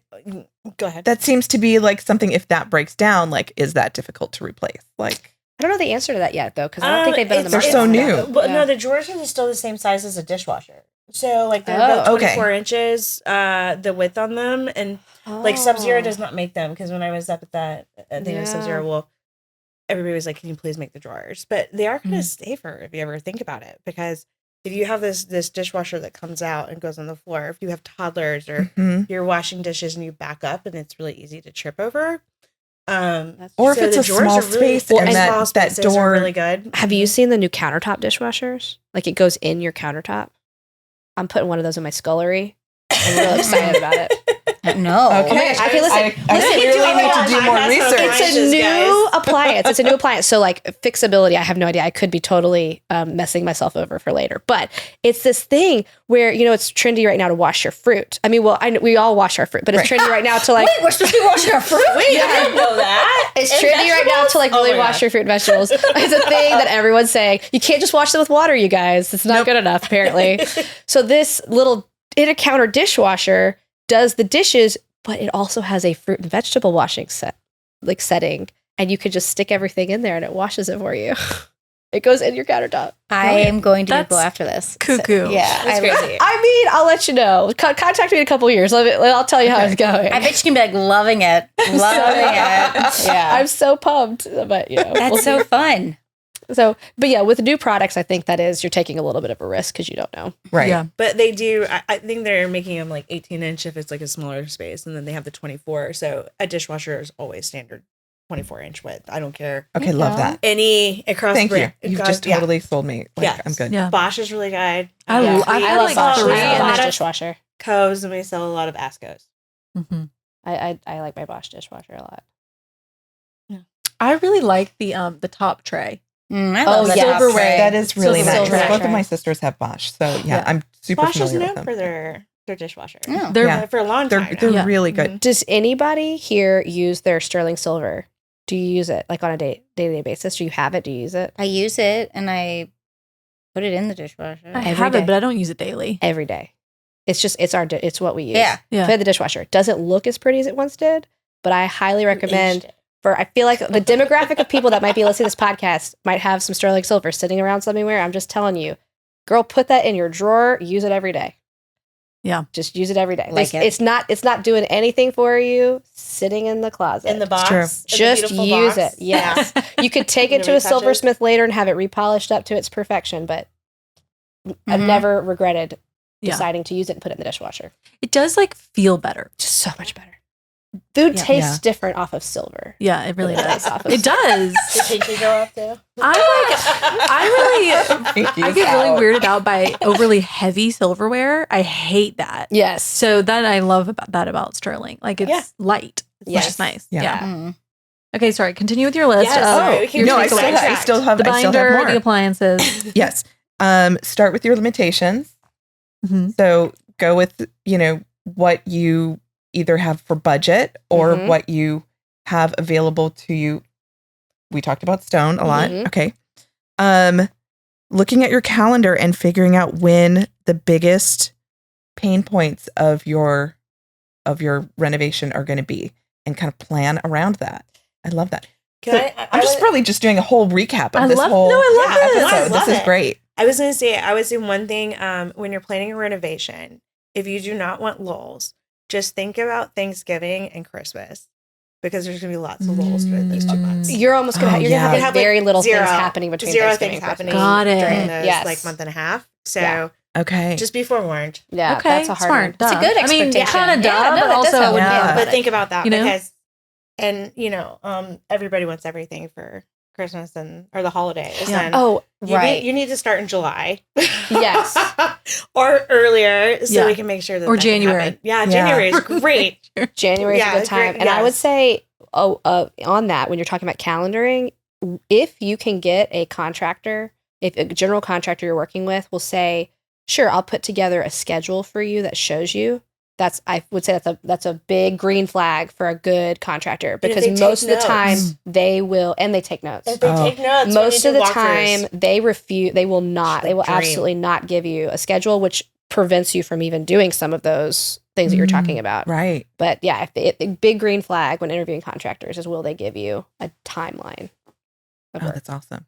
go ahead. that seems to be like something, if that breaks down, like, is that difficult to replace? Like, I don't know the answer to that yet, though, because I don't think they've been on the They're market. so long new. enough. But Yeah. no, the drawers are still the same size as a dishwasher. So like they're Oh, about okay. 24 inches, the width on them, and like Sub-Zero does not make them because when I was up at that, I think it was Yeah. Sub-Zero. Well, everybody was like, "Can you please make the drawers?" But they are kind of safer if you ever think about it, because if you have this dishwasher that comes out and goes on the floor, if you have toddlers or you're washing dishes and you back up and it's really easy to trip over. or if so it's the a drawers small are really- space and small that spaces are door. really good. Have you seen the new countertop dishwashers? Like, it goes in your countertop. I'm putting one of those in my scullery. I'm really excited about it. No. Okay. Oh my gosh. Okay, listen. I clearly need to do more research. It's a new appliance. It's a new appliance. So, like, fixability, I have no idea. I could be totally messing myself over for later. But it's this thing where, you know, it's trendy right now to wash your fruit. I mean, well, we all wash our fruit, but it's trendy right now to, like... Wait, we're supposed to be washing our fruit? Wait, I didn't know that. It's trendy right now to, like, really wash your fruit and vegetables. It's a thing that everyone's saying. You can't just wash them with water, you guys. It's not good enough, apparently. So this little in-a-counter dishwasher does the dishes, but it also has a fruit and vegetable washing setting, and you could just stick everything in there and it washes it for you. It goes in your countertop. I am going to That's Google after this. Cuckoo. Yeah, That's crazy. I mean, I'll let you know. Contact me in a couple of years. I'll tell you how it's going. I bet you can be like loving it. Loving it. Yeah. I'm so pumped, but you know, That's so fun. so. But yeah, with new products, I think that is, you're taking a little bit of a risk because you don't know. Right. Yeah. But they do, I think they're making them like 18-inch if it's like a smaller space, and then they have the 24. So a dishwasher is always standard 24-inch width. I don't care. Okay, love that. Any across Thank the you. brand. You've just totally sold me. Like, Yes. I'm good. Yeah. Bosch is really good. I Yeah. I I had love like Bosch. three I and love Bosch then dishwasher. Coves, and we sell a lot of Ascos. Mhm. I like my Bosch dishwasher a lot. I really like the top tray. I love Oh, the yeah. top Silverware. tray. That is really Silver nice. tray. Both of my sisters have Bosch, so yeah, Yeah. I'm super Bosch is familiar known with them. for their dishwasher. Oh. They're Yeah. For a long time. They're now. Yeah. really good. Does anybody here use their sterling silver? Do you use it like on a day-to-day basis? Do you have it? Do you use it I use it and I put it in the dishwasher. I Every have day. it, but I don't use it daily. every day? It's what we use. Yeah. Yeah. For the dishwasher. Doesn't look as pretty as it once did, but I highly recommend. Aged it. I feel like the demographic of people that might be listening to this podcast might have some sterling silver sitting around somewhere. I'm just telling you, girl, put that in your drawer. Use it every day. Yeah. Just use it every day. Like it. It's not doing anything for you. Sitting in the closet. In the box. true. in the Just beautiful use box. it. Yes. You could take it to Nobody a touches. silversmith later and have it repolished up to its perfection, but I've Mhm. never regretted Yeah. deciding to use it and put it in the dishwasher. It does like feel better. Just so much better. Food Yeah. tastes Yeah. different off of silver. Yeah, it really It does. does off of It does. The pinky go up too. I get really weirded out by overly heavy silverware. I hate that. Yes. So that I love about Sterling. Like it's Yeah. light, which Yes. is nice. Yeah. Yeah. Mm. Okay, sorry. Continue with your list. Yes, of sorry, we can your No, I take still, away. have, I still have. the I still binder, have the more. appliances. Yes. Start with your limitations. Mhm. So go with, what you either have for budget or Mhm. what you have available to you. We talked about stone a lot. Mhm. Okay. Looking at your calendar and figuring out when the biggest pain points of your renovation are going to be and kind of plan around that. I love that. Can So I I'm just would- probably just doing a whole recap of I this love- whole no, I love it. episode. I love This is it. great. I was going to say, I would say one thing when you're planning a renovation, if you do not want lulls, just think about Thanksgiving and Christmas because there's going to be lots of lulls during those 2 months. You're almost gonna Oh, you're yeah. gonna You have have, very like, little zero- things happening between Zero Thanksgiving things and happening Christmas. Got it. during those Yes. like month and a half. So Yeah. Okay. just be forewarned. Yeah, Okay, that's a hard smart. one. It's a Duh. good I mean, expectation. kind of Yeah, dumb, no, but that does also sound good. Yeah. But think about that You know? because, and everybody wants everything for Christmas or the holidays. Yeah. And Oh, right. You need to start in July. Yes. or earlier so Yeah. we can make sure that Or that can January. happen. Yeah, Yeah. January is great. January is Yeah, a good time. great, And I would yes. say, on that, when you're talking about calendaring, if you can get a contractor, if a general contractor you're working with will say, sure, I'll put together a schedule for you that shows you. I would say that's a big green flag for a good contractor, because most of the time they will, and they take notes. If they take notes, most of the time they will absolutely not give you a schedule, which prevents you from even doing some of those things that you're talking about. Right. But yeah, the big green flag when interviewing contractors is, will they give you a timeline of work? That's awesome.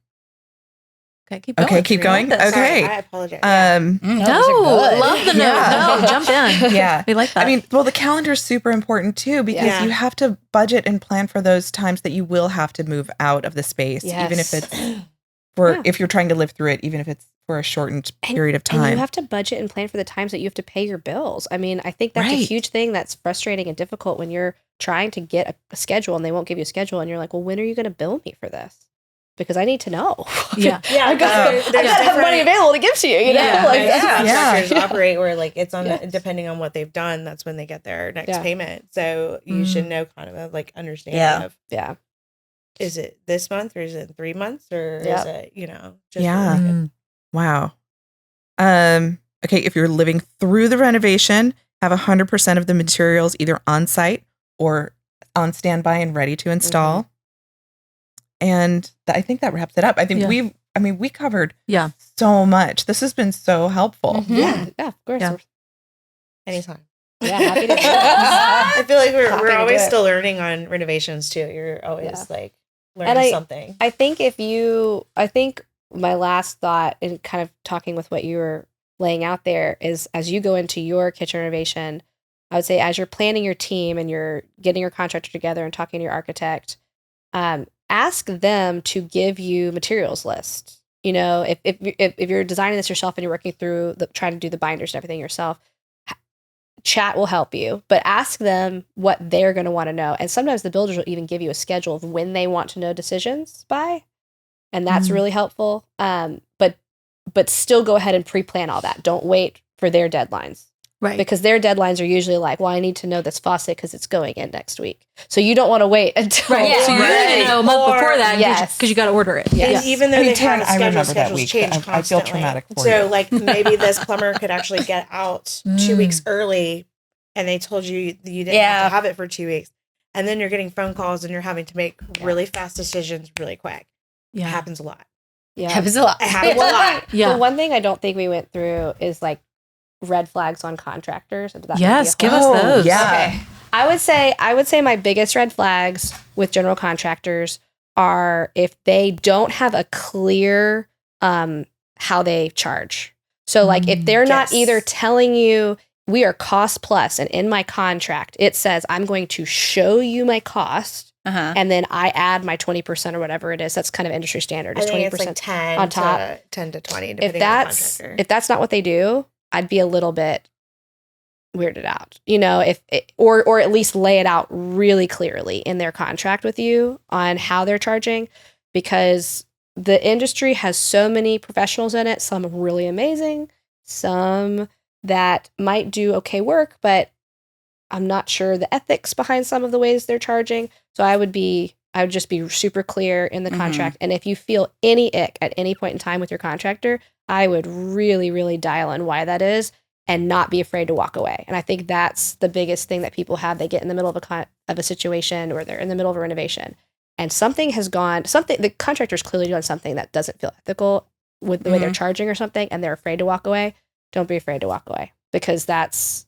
Okay, keep going. Okay. Sorry, I apologize. Love the note. No, jump in. Yeah. We like that. I mean, well, the calendar is super important too, because you have to budget and plan for those times that you will have to move out of the space, even if it's if you're trying to live through it, even if it's for a shortened period of time. And you have to budget and plan for the times that you have to pay your bills. I mean, I think that's a huge thing that's frustrating and difficult when you're trying to get a schedule and they won't give you a schedule, and you're like, well, when are you going to bill me for this? Because I need to know. Yeah. I got to have money available to give to you. You know, contractors operate where like it's on depending on what they've done. That's when they get their next payment. So you should know kind of a like understanding of is it this month or is it 3 months or is it just Wow. Okay, if you're living through the renovation, have 100% of the materials either on site or on standby and ready to install. And I think that wraps it up. I think we covered so much. This has been so helpful. Yeah, of course. Yeah. Anytime. Yeah, happy to do it. I feel like we're always still learning on renovations too. You're always like learning something. I think my last thought in kind of talking with what you were laying out there is, as you go into your kitchen renovation, I would say as you're planning your team and you're getting your contractor together and talking to your architect, ask them to give you materials list. You know, if you're designing this yourself and you're working through trying to do the binders and everything yourself, chat will help you, but ask them what they're going to want to know. And sometimes the builders will even give you a schedule of when they want to know decisions by, and that's really helpful. But still go ahead and pre-plan all that. Don't wait for their deadlines. Right. Because their deadlines are usually like, well, I need to know this faucet because it's going in next week. So you don't want to wait until... Right. Yeah. So you're going to know a month before that because you got to order it. Yes. And even though they have schedules change constantly. I feel traumatic for you. So like maybe this plumber could actually get out 2 weeks early and they told you didn't have to have it for 2 weeks. And then you're getting phone calls and you're having to make really fast decisions really quick. Yeah. It happens a lot. Yeah. It happens a lot. The one thing I don't think we went through is like red flags on contractors. Yes, give us those. Yeah. Okay. I would say my biggest red flags with general contractors are if they don't have a clear how they charge. So like if they're not either telling you we are cost plus, and in my contract it says I'm going to show you my cost. And then I add my 20% or whatever it is. That's kind of industry standard. It's 20% like 10 on top, 10 to 20. Depending on the contractor. If that's not what they do, I'd be a little bit weirded out. You know, or at least lay it out really clearly in their contract with you on how they're charging, because the industry has so many professionals in it. Some really amazing, some that might do okay work, but I'm not sure the ethics behind some of the ways they're charging. So I would just be super clear in the contract. And if you feel any ick at any point in time with your contractor, I would really, really dial in why that is and not be afraid to walk away. And I think that's the biggest thing that people have. They get in the middle of a situation, or they're in the middle of a renovation, and the contractor's clearly doing something that doesn't feel ethical with the way they're charging or something, and they're afraid to walk away. Don't be afraid to walk away, because that's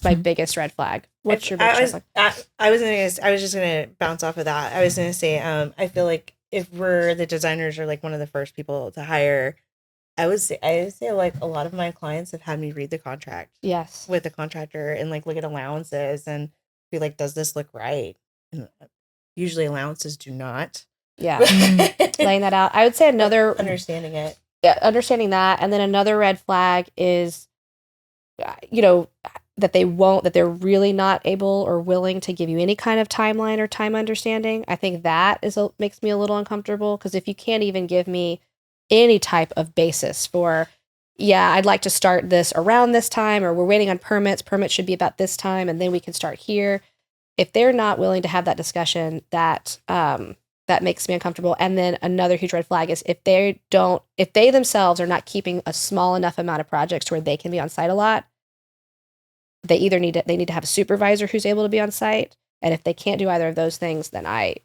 my biggest red flag. What's your biggest red flag? I was just gonna bounce off of that. I was gonna say, I feel like if we're the designers or like one of the first people to hire, I would say like a lot of my clients have had me read the contract. Yes. With the contractor and like look at allowances and be like, does this look right? And usually allowances do not. Yeah. Laying that out. I would say another understanding it. Yeah, understanding that, and then another red flag is, that they're really not able or willing to give you any kind of timeline or time understanding. I think that makes me a little uncomfortable, because if you can't even give me any type of basis for, I'd like to start this around this time, or we're waiting on permits should be about this time, and then we can start here. If they're not willing to have that discussion, that that makes me uncomfortable. And then another huge red flag is if they themselves are not keeping a small enough amount of projects where they can be on site a lot, they either need to have a supervisor who's able to be on site. And if they can't do either of those things, then I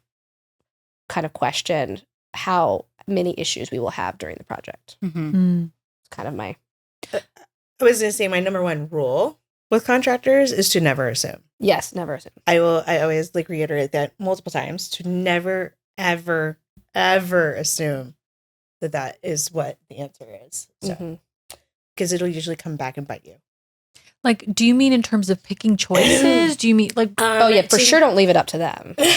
kind of question how many issues we will have during the project. It's kind of my... I was going to say my number one rule with contractors is to never assume. Yes, never assume. I always like reiterate that multiple times, to never, ever, ever assume that is what the answer is. So, because it'll usually come back and bite you. Like, do you mean in terms of picking choices? Do you mean like? For sure, don't leave it up to them. If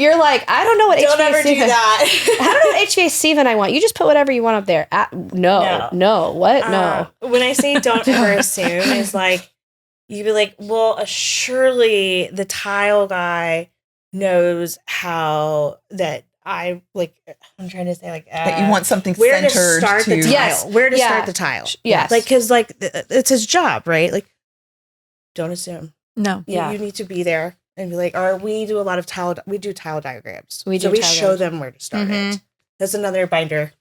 you're like, I don't know what don't HVAC ever do that. I don't know what HVAC vent I want. You just put whatever you want up there. No. What? No. When I say don't ever assume, is like you'd be like, well, surely the tile guy knows how that. I'm trying to say that you want something where centered to start the tile. Yes. Where to start the tile. Yes. Like, because like it's his job, right? Like, don't assume. No. You need to be there and be like, or we do a lot of tile. We do tile diagrams. We show them where to start it. That's another binder.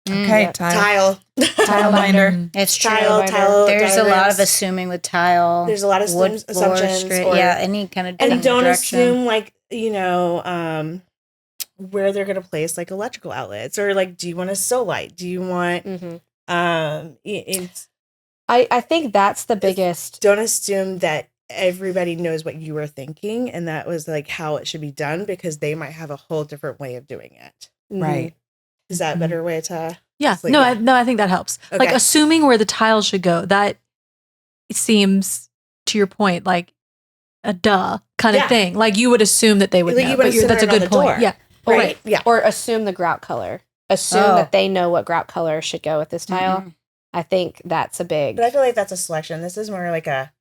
Okay, tile binder. It's true. Tile. There's diagrams. a lot of assuming with tile. There's a lot of wood assumptions. Any kind of and don't direction. assume like where they're going to place like electrical outlets, or like, do you want a so light? Do you want, I think that's the biggest. Don't assume that everybody knows what you were thinking. And that was like how it should be done, because they might have a whole different way of doing it. Right. Is that a better way to? Yeah. I think that helps. Okay. Like assuming where the tile should go, that seems, to your point, like a duh kind of thing. Like you would assume that they would know, but that's a good point. Door. Yeah. Right. Yeah. Or assume the grout color. Assume that they know what grout color should go with this tile. I think that's a big. But I feel like that's a selection. This is more like a.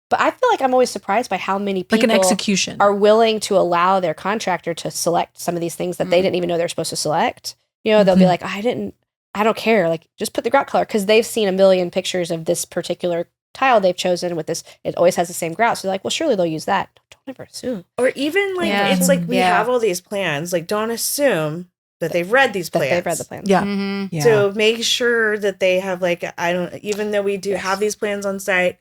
But I feel like I'm always surprised by how many people like an execution are willing to allow their contractor to select some of these things that they didn't even know they're supposed to select. You know, they'll be like, I don't care. Like, just put the grout color, because they've seen a million pictures of this particular tile they've chosen with this. It always has the same grout. So they're like, well, surely they'll use that. Don't ever assume. Or even like, it's like we have all these plans. Like, don't assume that they've read these plans. They've read the plans. Yeah. So make sure that they have like, even though we do have these plans on site,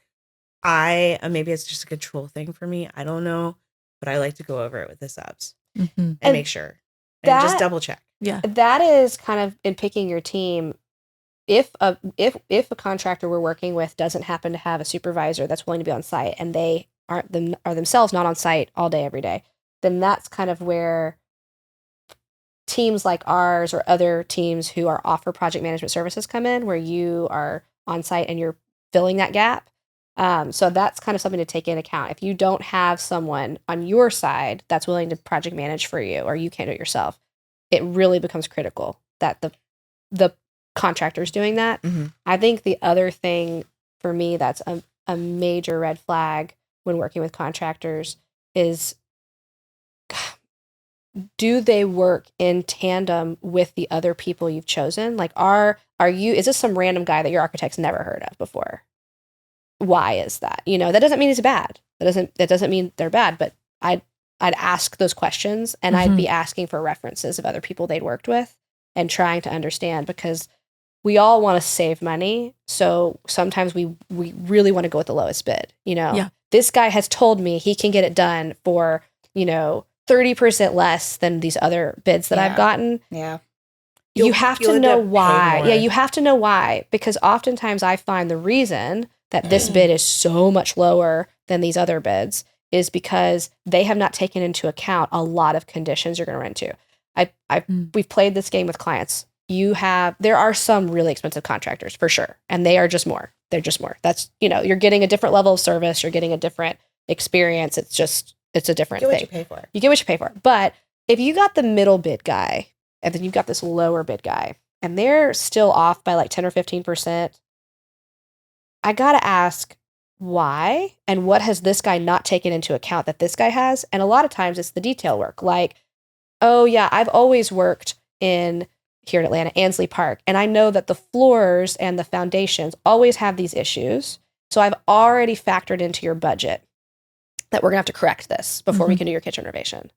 maybe it's just a control thing for me. I don't know, but I like to go over it with the subs and make sure and just double check. Yeah. That is kind of in picking your team. If a contractor we're working with doesn't happen to have a supervisor that's willing to be on site, and they are themselves not on site all day, every day, then that's kind of where teams like ours or other teams who offer project management services come in, where you are on site and you're filling that gap. So that's kind of something to take into account. If you don't have someone on your side that's willing to project manage for you, or you can't do it yourself, it really becomes critical that the contractors doing that. I think the other thing for me that's a major red flag when working with contractors is, do they work in tandem with the other people you've chosen? Like, is this some random guy that your architect's never heard of before? Why is that? You know, that doesn't mean he's bad. That doesn't mean they're bad, but I'd ask those questions, and I'd be asking for references of other people they'd worked with and trying to understand, because we all want to save money. So sometimes we really want to go with the lowest bid. You know, this guy has told me he can get it done for, 30% less than these other bids that I've gotten. Yeah. You have to know why. Yeah, you have to know why, because oftentimes I find the reason that this bid is so much lower than these other bids is because they have not taken into account a lot of conditions you're going to run into. We've played this game with clients. There are some really expensive contractors for sure, and they are just more. They're just more. That's, you're getting a different level of service. You're getting a different experience. It's a different thing. You get what you pay for. You get what you pay for. But if you got the middle bid guy, and then you've got this lower bid guy, and they're still off by like 10 or 15%, I got to ask why, and what has this guy not taken into account that this guy has? And a lot of times it's the detail work. Like, oh yeah, I've always worked here in Atlanta, Ansley Park, and I know that the floors and the foundations always have these issues. So I've already factored into your budget that we're going to have to correct this before we can do your kitchen renovation.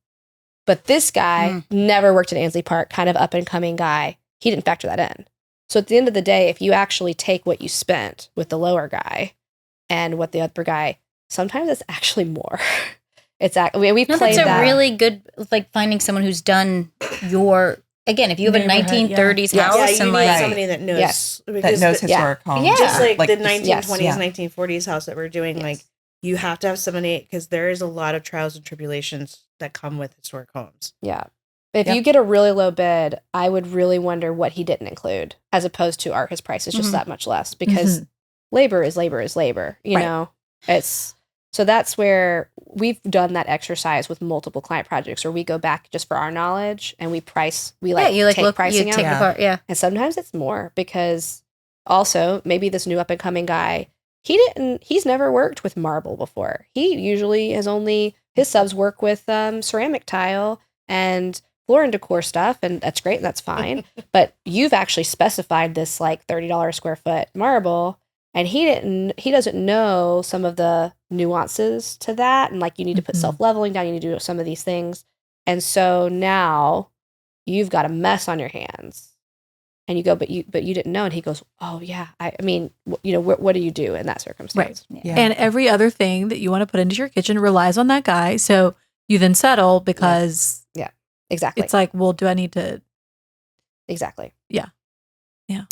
But this guy never worked at Ansley Park, kind of up and coming guy. He didn't factor that in. So at the end of the day, if you actually take what you spent with the lower guy and what the upper guy, sometimes it's actually more. It's we No, played that's that. a really good, like finding someone who's done your, again, if you have a Neighborhood, 1930s yeah. house Yeah, you and need like, somebody that knows. Yes. That Because knows historic homes. Yeah. just like the Yes. 1920s, Yeah. 1940s house that we're doing, Yes. like you have to have somebody because there is a lot of trials and tribulations that come with historic homes. Yeah. If Yep. you get a really low bid, I would really honder what he didn't include, as opposed to his price is just Mhm. that much less, because labor is labor is labor. You Right. know, it's so that's where we've done that exercise with multiple client projects, where we go back just for our knowledge and we you like take look, pricing you out. take Yeah. apart, yeah. And sometimes it's more because also maybe this new up and coming guy, he's never worked with marble before. He usually his subs work with ceramic tile and floor and decor stuff, and that's great and that's fine. But you've actually specified this like $30 square foot marble, and he doesn't know some of the nuances to that, and like you need to put Mhm. self-leveling down, you need to do some of these things. And so now you've got a mess on your hands. And you go, but you didn't know. And he goes, oh yeah. I mean, what do you do in that circumstance? Yeah. And every other thing that you want to put into your kitchen relies on that guy. So you then settle because Exactly. it's like, well, do I need to? Exactly. Yeah.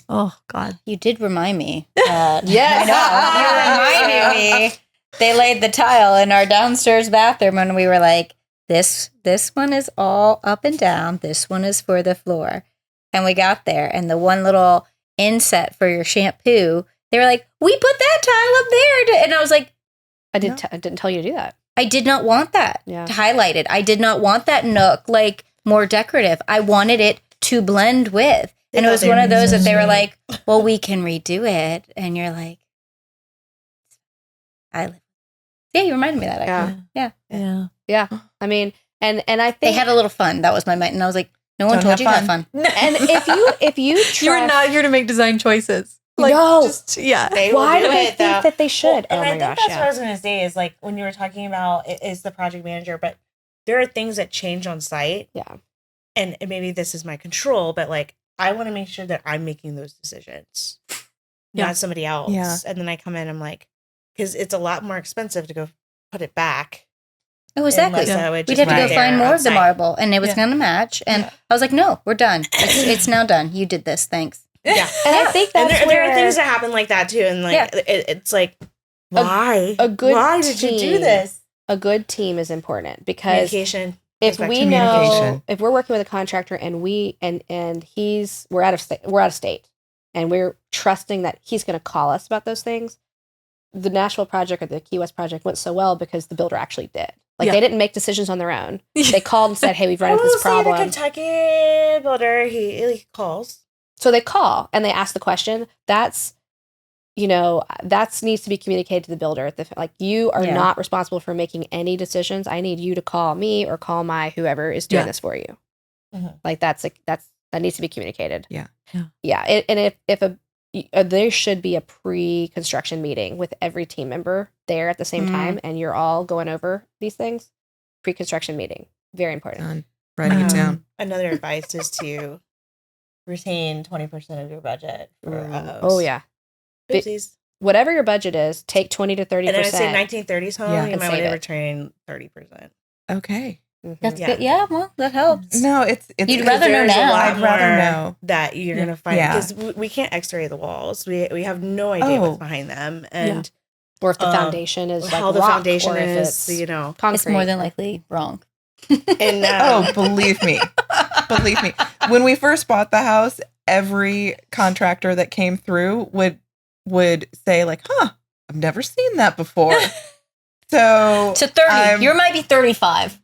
Oh God. You did remind me. Yes. I know. You reminded me. They laid the tile in our downstairs bathroom and we were like, this one is all up and down. This one is for the floor. And we got there and the one little inset for your shampoo, they were like, we put that tile up there. And I was like, I didn't tell you to do that. I did not want that Yeah. highlighted. I did not want that nook like more decorative. I wanted it to blend with. And it was one of those that they were like, well, we can redo it. And you're like, yeah, you reminded me of that actually. Yeah. I mean, and I think They had a little fun. That was my mind. And I was like, no one Don't told have you to have fun. and if you You're trust- not here to make design choices. No. They why will do they think though. that they should? And oh I my think gosh, that's yeah. what I was going to say is like when you were talking about is the project manager, but there are things that change on site. Yeah. And maybe this is my control, but like I want to make sure that I'm making those decisions, Yeah. not somebody else. Yeah. And then I come in, I'm like, because it's a lot more expensive to go put it back. Oh, exactly. Unless I would We'd just have to buy go there find more on of the site. marble and it was Yeah. going to match. And Yeah. I was like, no, we're done. It's now done. You did this. Thanks. Yeah. And I think And that's there are where things that happen like that too. And like, Yeah. it's like, why? a good why did you do team this? a good team is important, because Communication. if Goes back we to know communication. if we're working with a contractor and we're out of state and we're trusting that he's going to call us about those things, the Nashville project or the Key West project went so well because the builder actually did. Like Yeah. they didn't make decisions on their own. They called and said, "Hey, we've run into this The problem." Kentucky builder, he calls. So they call and they ask the question. That's needs to be communicated to the builder. Like, you are Yeah. not responsible for making any decisions. I need you to call me or call my whoever is doing Yeah. this for you. Mhm. Like that needs to be communicated. Yeah. Yeah. And there should be a pre-construction meeting with every team member there at the same Mhm. time, and you're all going over these things. Pre-construction meeting, very important. Done. Writing it down. Another advice is to retain 20% of your budget for a house. Oh yeah, Oopsies. whatever your budget is, take 20 to 30%. And I say 1930s home, Yeah. you And might want save to it. return 30%. Okay. That's Yeah. good. Yeah, well, that helps. No, it's You'd rather know There's a now. lot I'd rather more know. that you're Yeah. gonna find Yeah. because we can't X-ray the walls. We have no idea Oh. what's behind them, and Or if the Um, foundation is like how the rock, foundation or if is. it's You know, concrete. It's more than likely wrong. and Oh, believe me. Believe me. When we first bought the house, every contractor that came through would say like, "Huh, I've never seen that before." So To 30. I'm- You might be 35.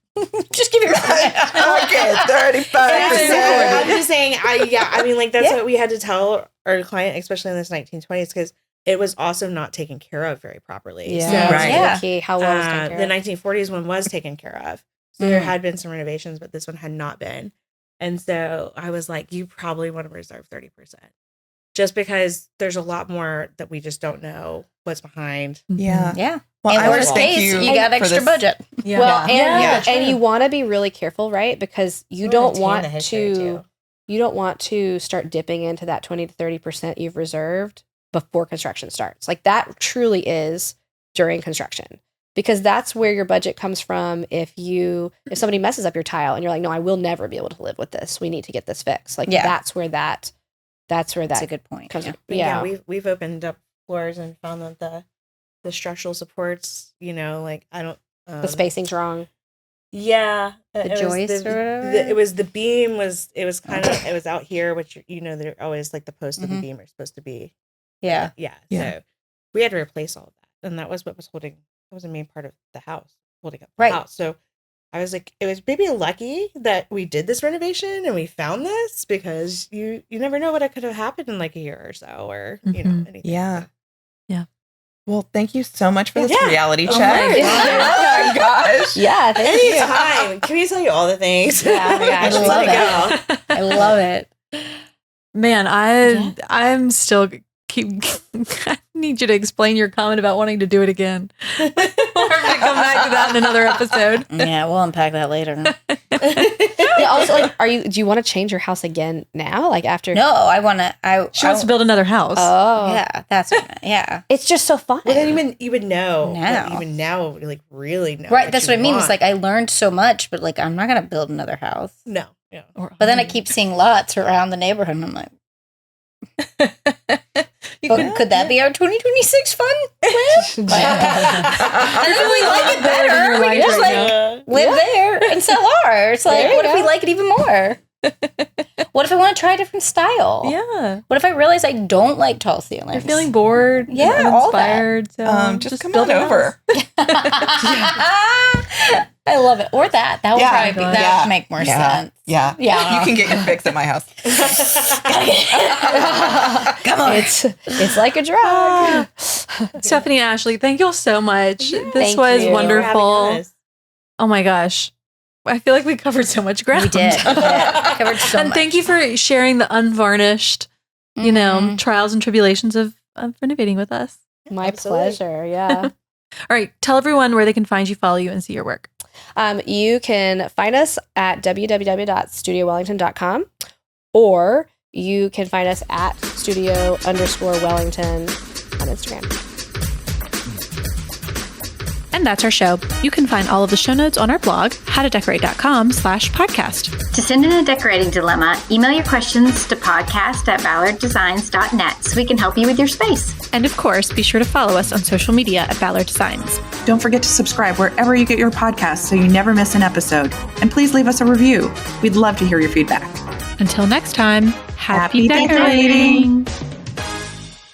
Just give your okay, 35%. I'm just saying. I mean, like that's what we had to tell our client, especially in this 1920s, because it was also not taken care of very properly. Yeah, So, Right. Yeah. Key, how well is taken care the of. 1940s one was taken care of. So there had been some renovations, but this one had not been. And so I was like, you probably want to reserve 30%. Just because there's a lot more that we just don't know what's behind. Yeah. Yeah. Well, In I worst want to thank case, you you got for extra this- budget. Yeah. Well, Yeah. and you want to be really careful, right? Because you don't want to start dipping into that 20 to 30% you've reserved before construction starts. Like that truly is during construction, because that's where your budget comes from. If somebody messes up your tile and you're like, no, I will never be able to live with this, we need to get this fixed. Like that's where that's a good point. Comes we've opened up floors and found that the structural supports, like I don't the spacing's wrong. Yeah, the joist or whatever. It was the beam it was out here, which they're always like the post of the beam are supposed to be. Yeah. So we had to replace all of that, and that was what was holding. That was the main part of the house, holding up the house. So I was like, it was maybe lucky that we did this renovation and we found this, because you never know what could have happened in like a year or so, or anything. Yeah. Yeah. Well, thank you so much for this reality check. Oh my gosh. Yeah. Anytime. Can we tell you all the things? Yeah. Oh my gosh. I love it. Man, I'm still I need you to explain your comment about wanting to do it again. We're going to come back to that in another episode. Yeah, we'll unpack that later. Also, do you want to change your house again now? Like after? No, I want to. She wants to build another house. Oh, yeah, that's what. Yeah, it's just so fun. Well, then you would know now. Even now, like really know. Right, that's what I mean. It's like I learned so much, but like I'm not gonna build another house. No, yeah. But then I keep seeing lots around the neighborhood, and I'm like. Could that be our 2026 fun plan? And if we like it better, we can just live there and sell ours. Like, what if we like it even more? What if I want to try a different style? Yeah. What if I realize I don't like tall ceilings? You're feeling bored. Yeah, all inspired. So just come on over. I love it. Or that. That would probably that would make more sense. Yeah. Yeah. You can get your fix at my house. Come on. It's like a drug. Stephanie and Ashley, thank you all so much. This Thank was you wonderful. Oh my gosh. I feel like we covered so much ground. We did. Covered so and much. thank you for sharing the unvarnished, trials and tribulations of renovating with us. My pleasure. Yeah. All right. Tell everyone where they can find you, follow you, and see your work. You can find us at www.studiowellington.com, or you can find us at studio_Wellington on Instagram. And that's our show. You can find all of the show notes on our blog, howtodecorate.com/podcast. To send in a decorating dilemma, email your questions to podcast@ballarddesigns.net so we can help you with your space. And of course, be sure to follow us on social media at Ballard Designs. Don't forget to subscribe wherever you get your podcasts so you never miss an episode. And please leave us a review. We'd love to hear your feedback. Until next time, happy Happy decorating.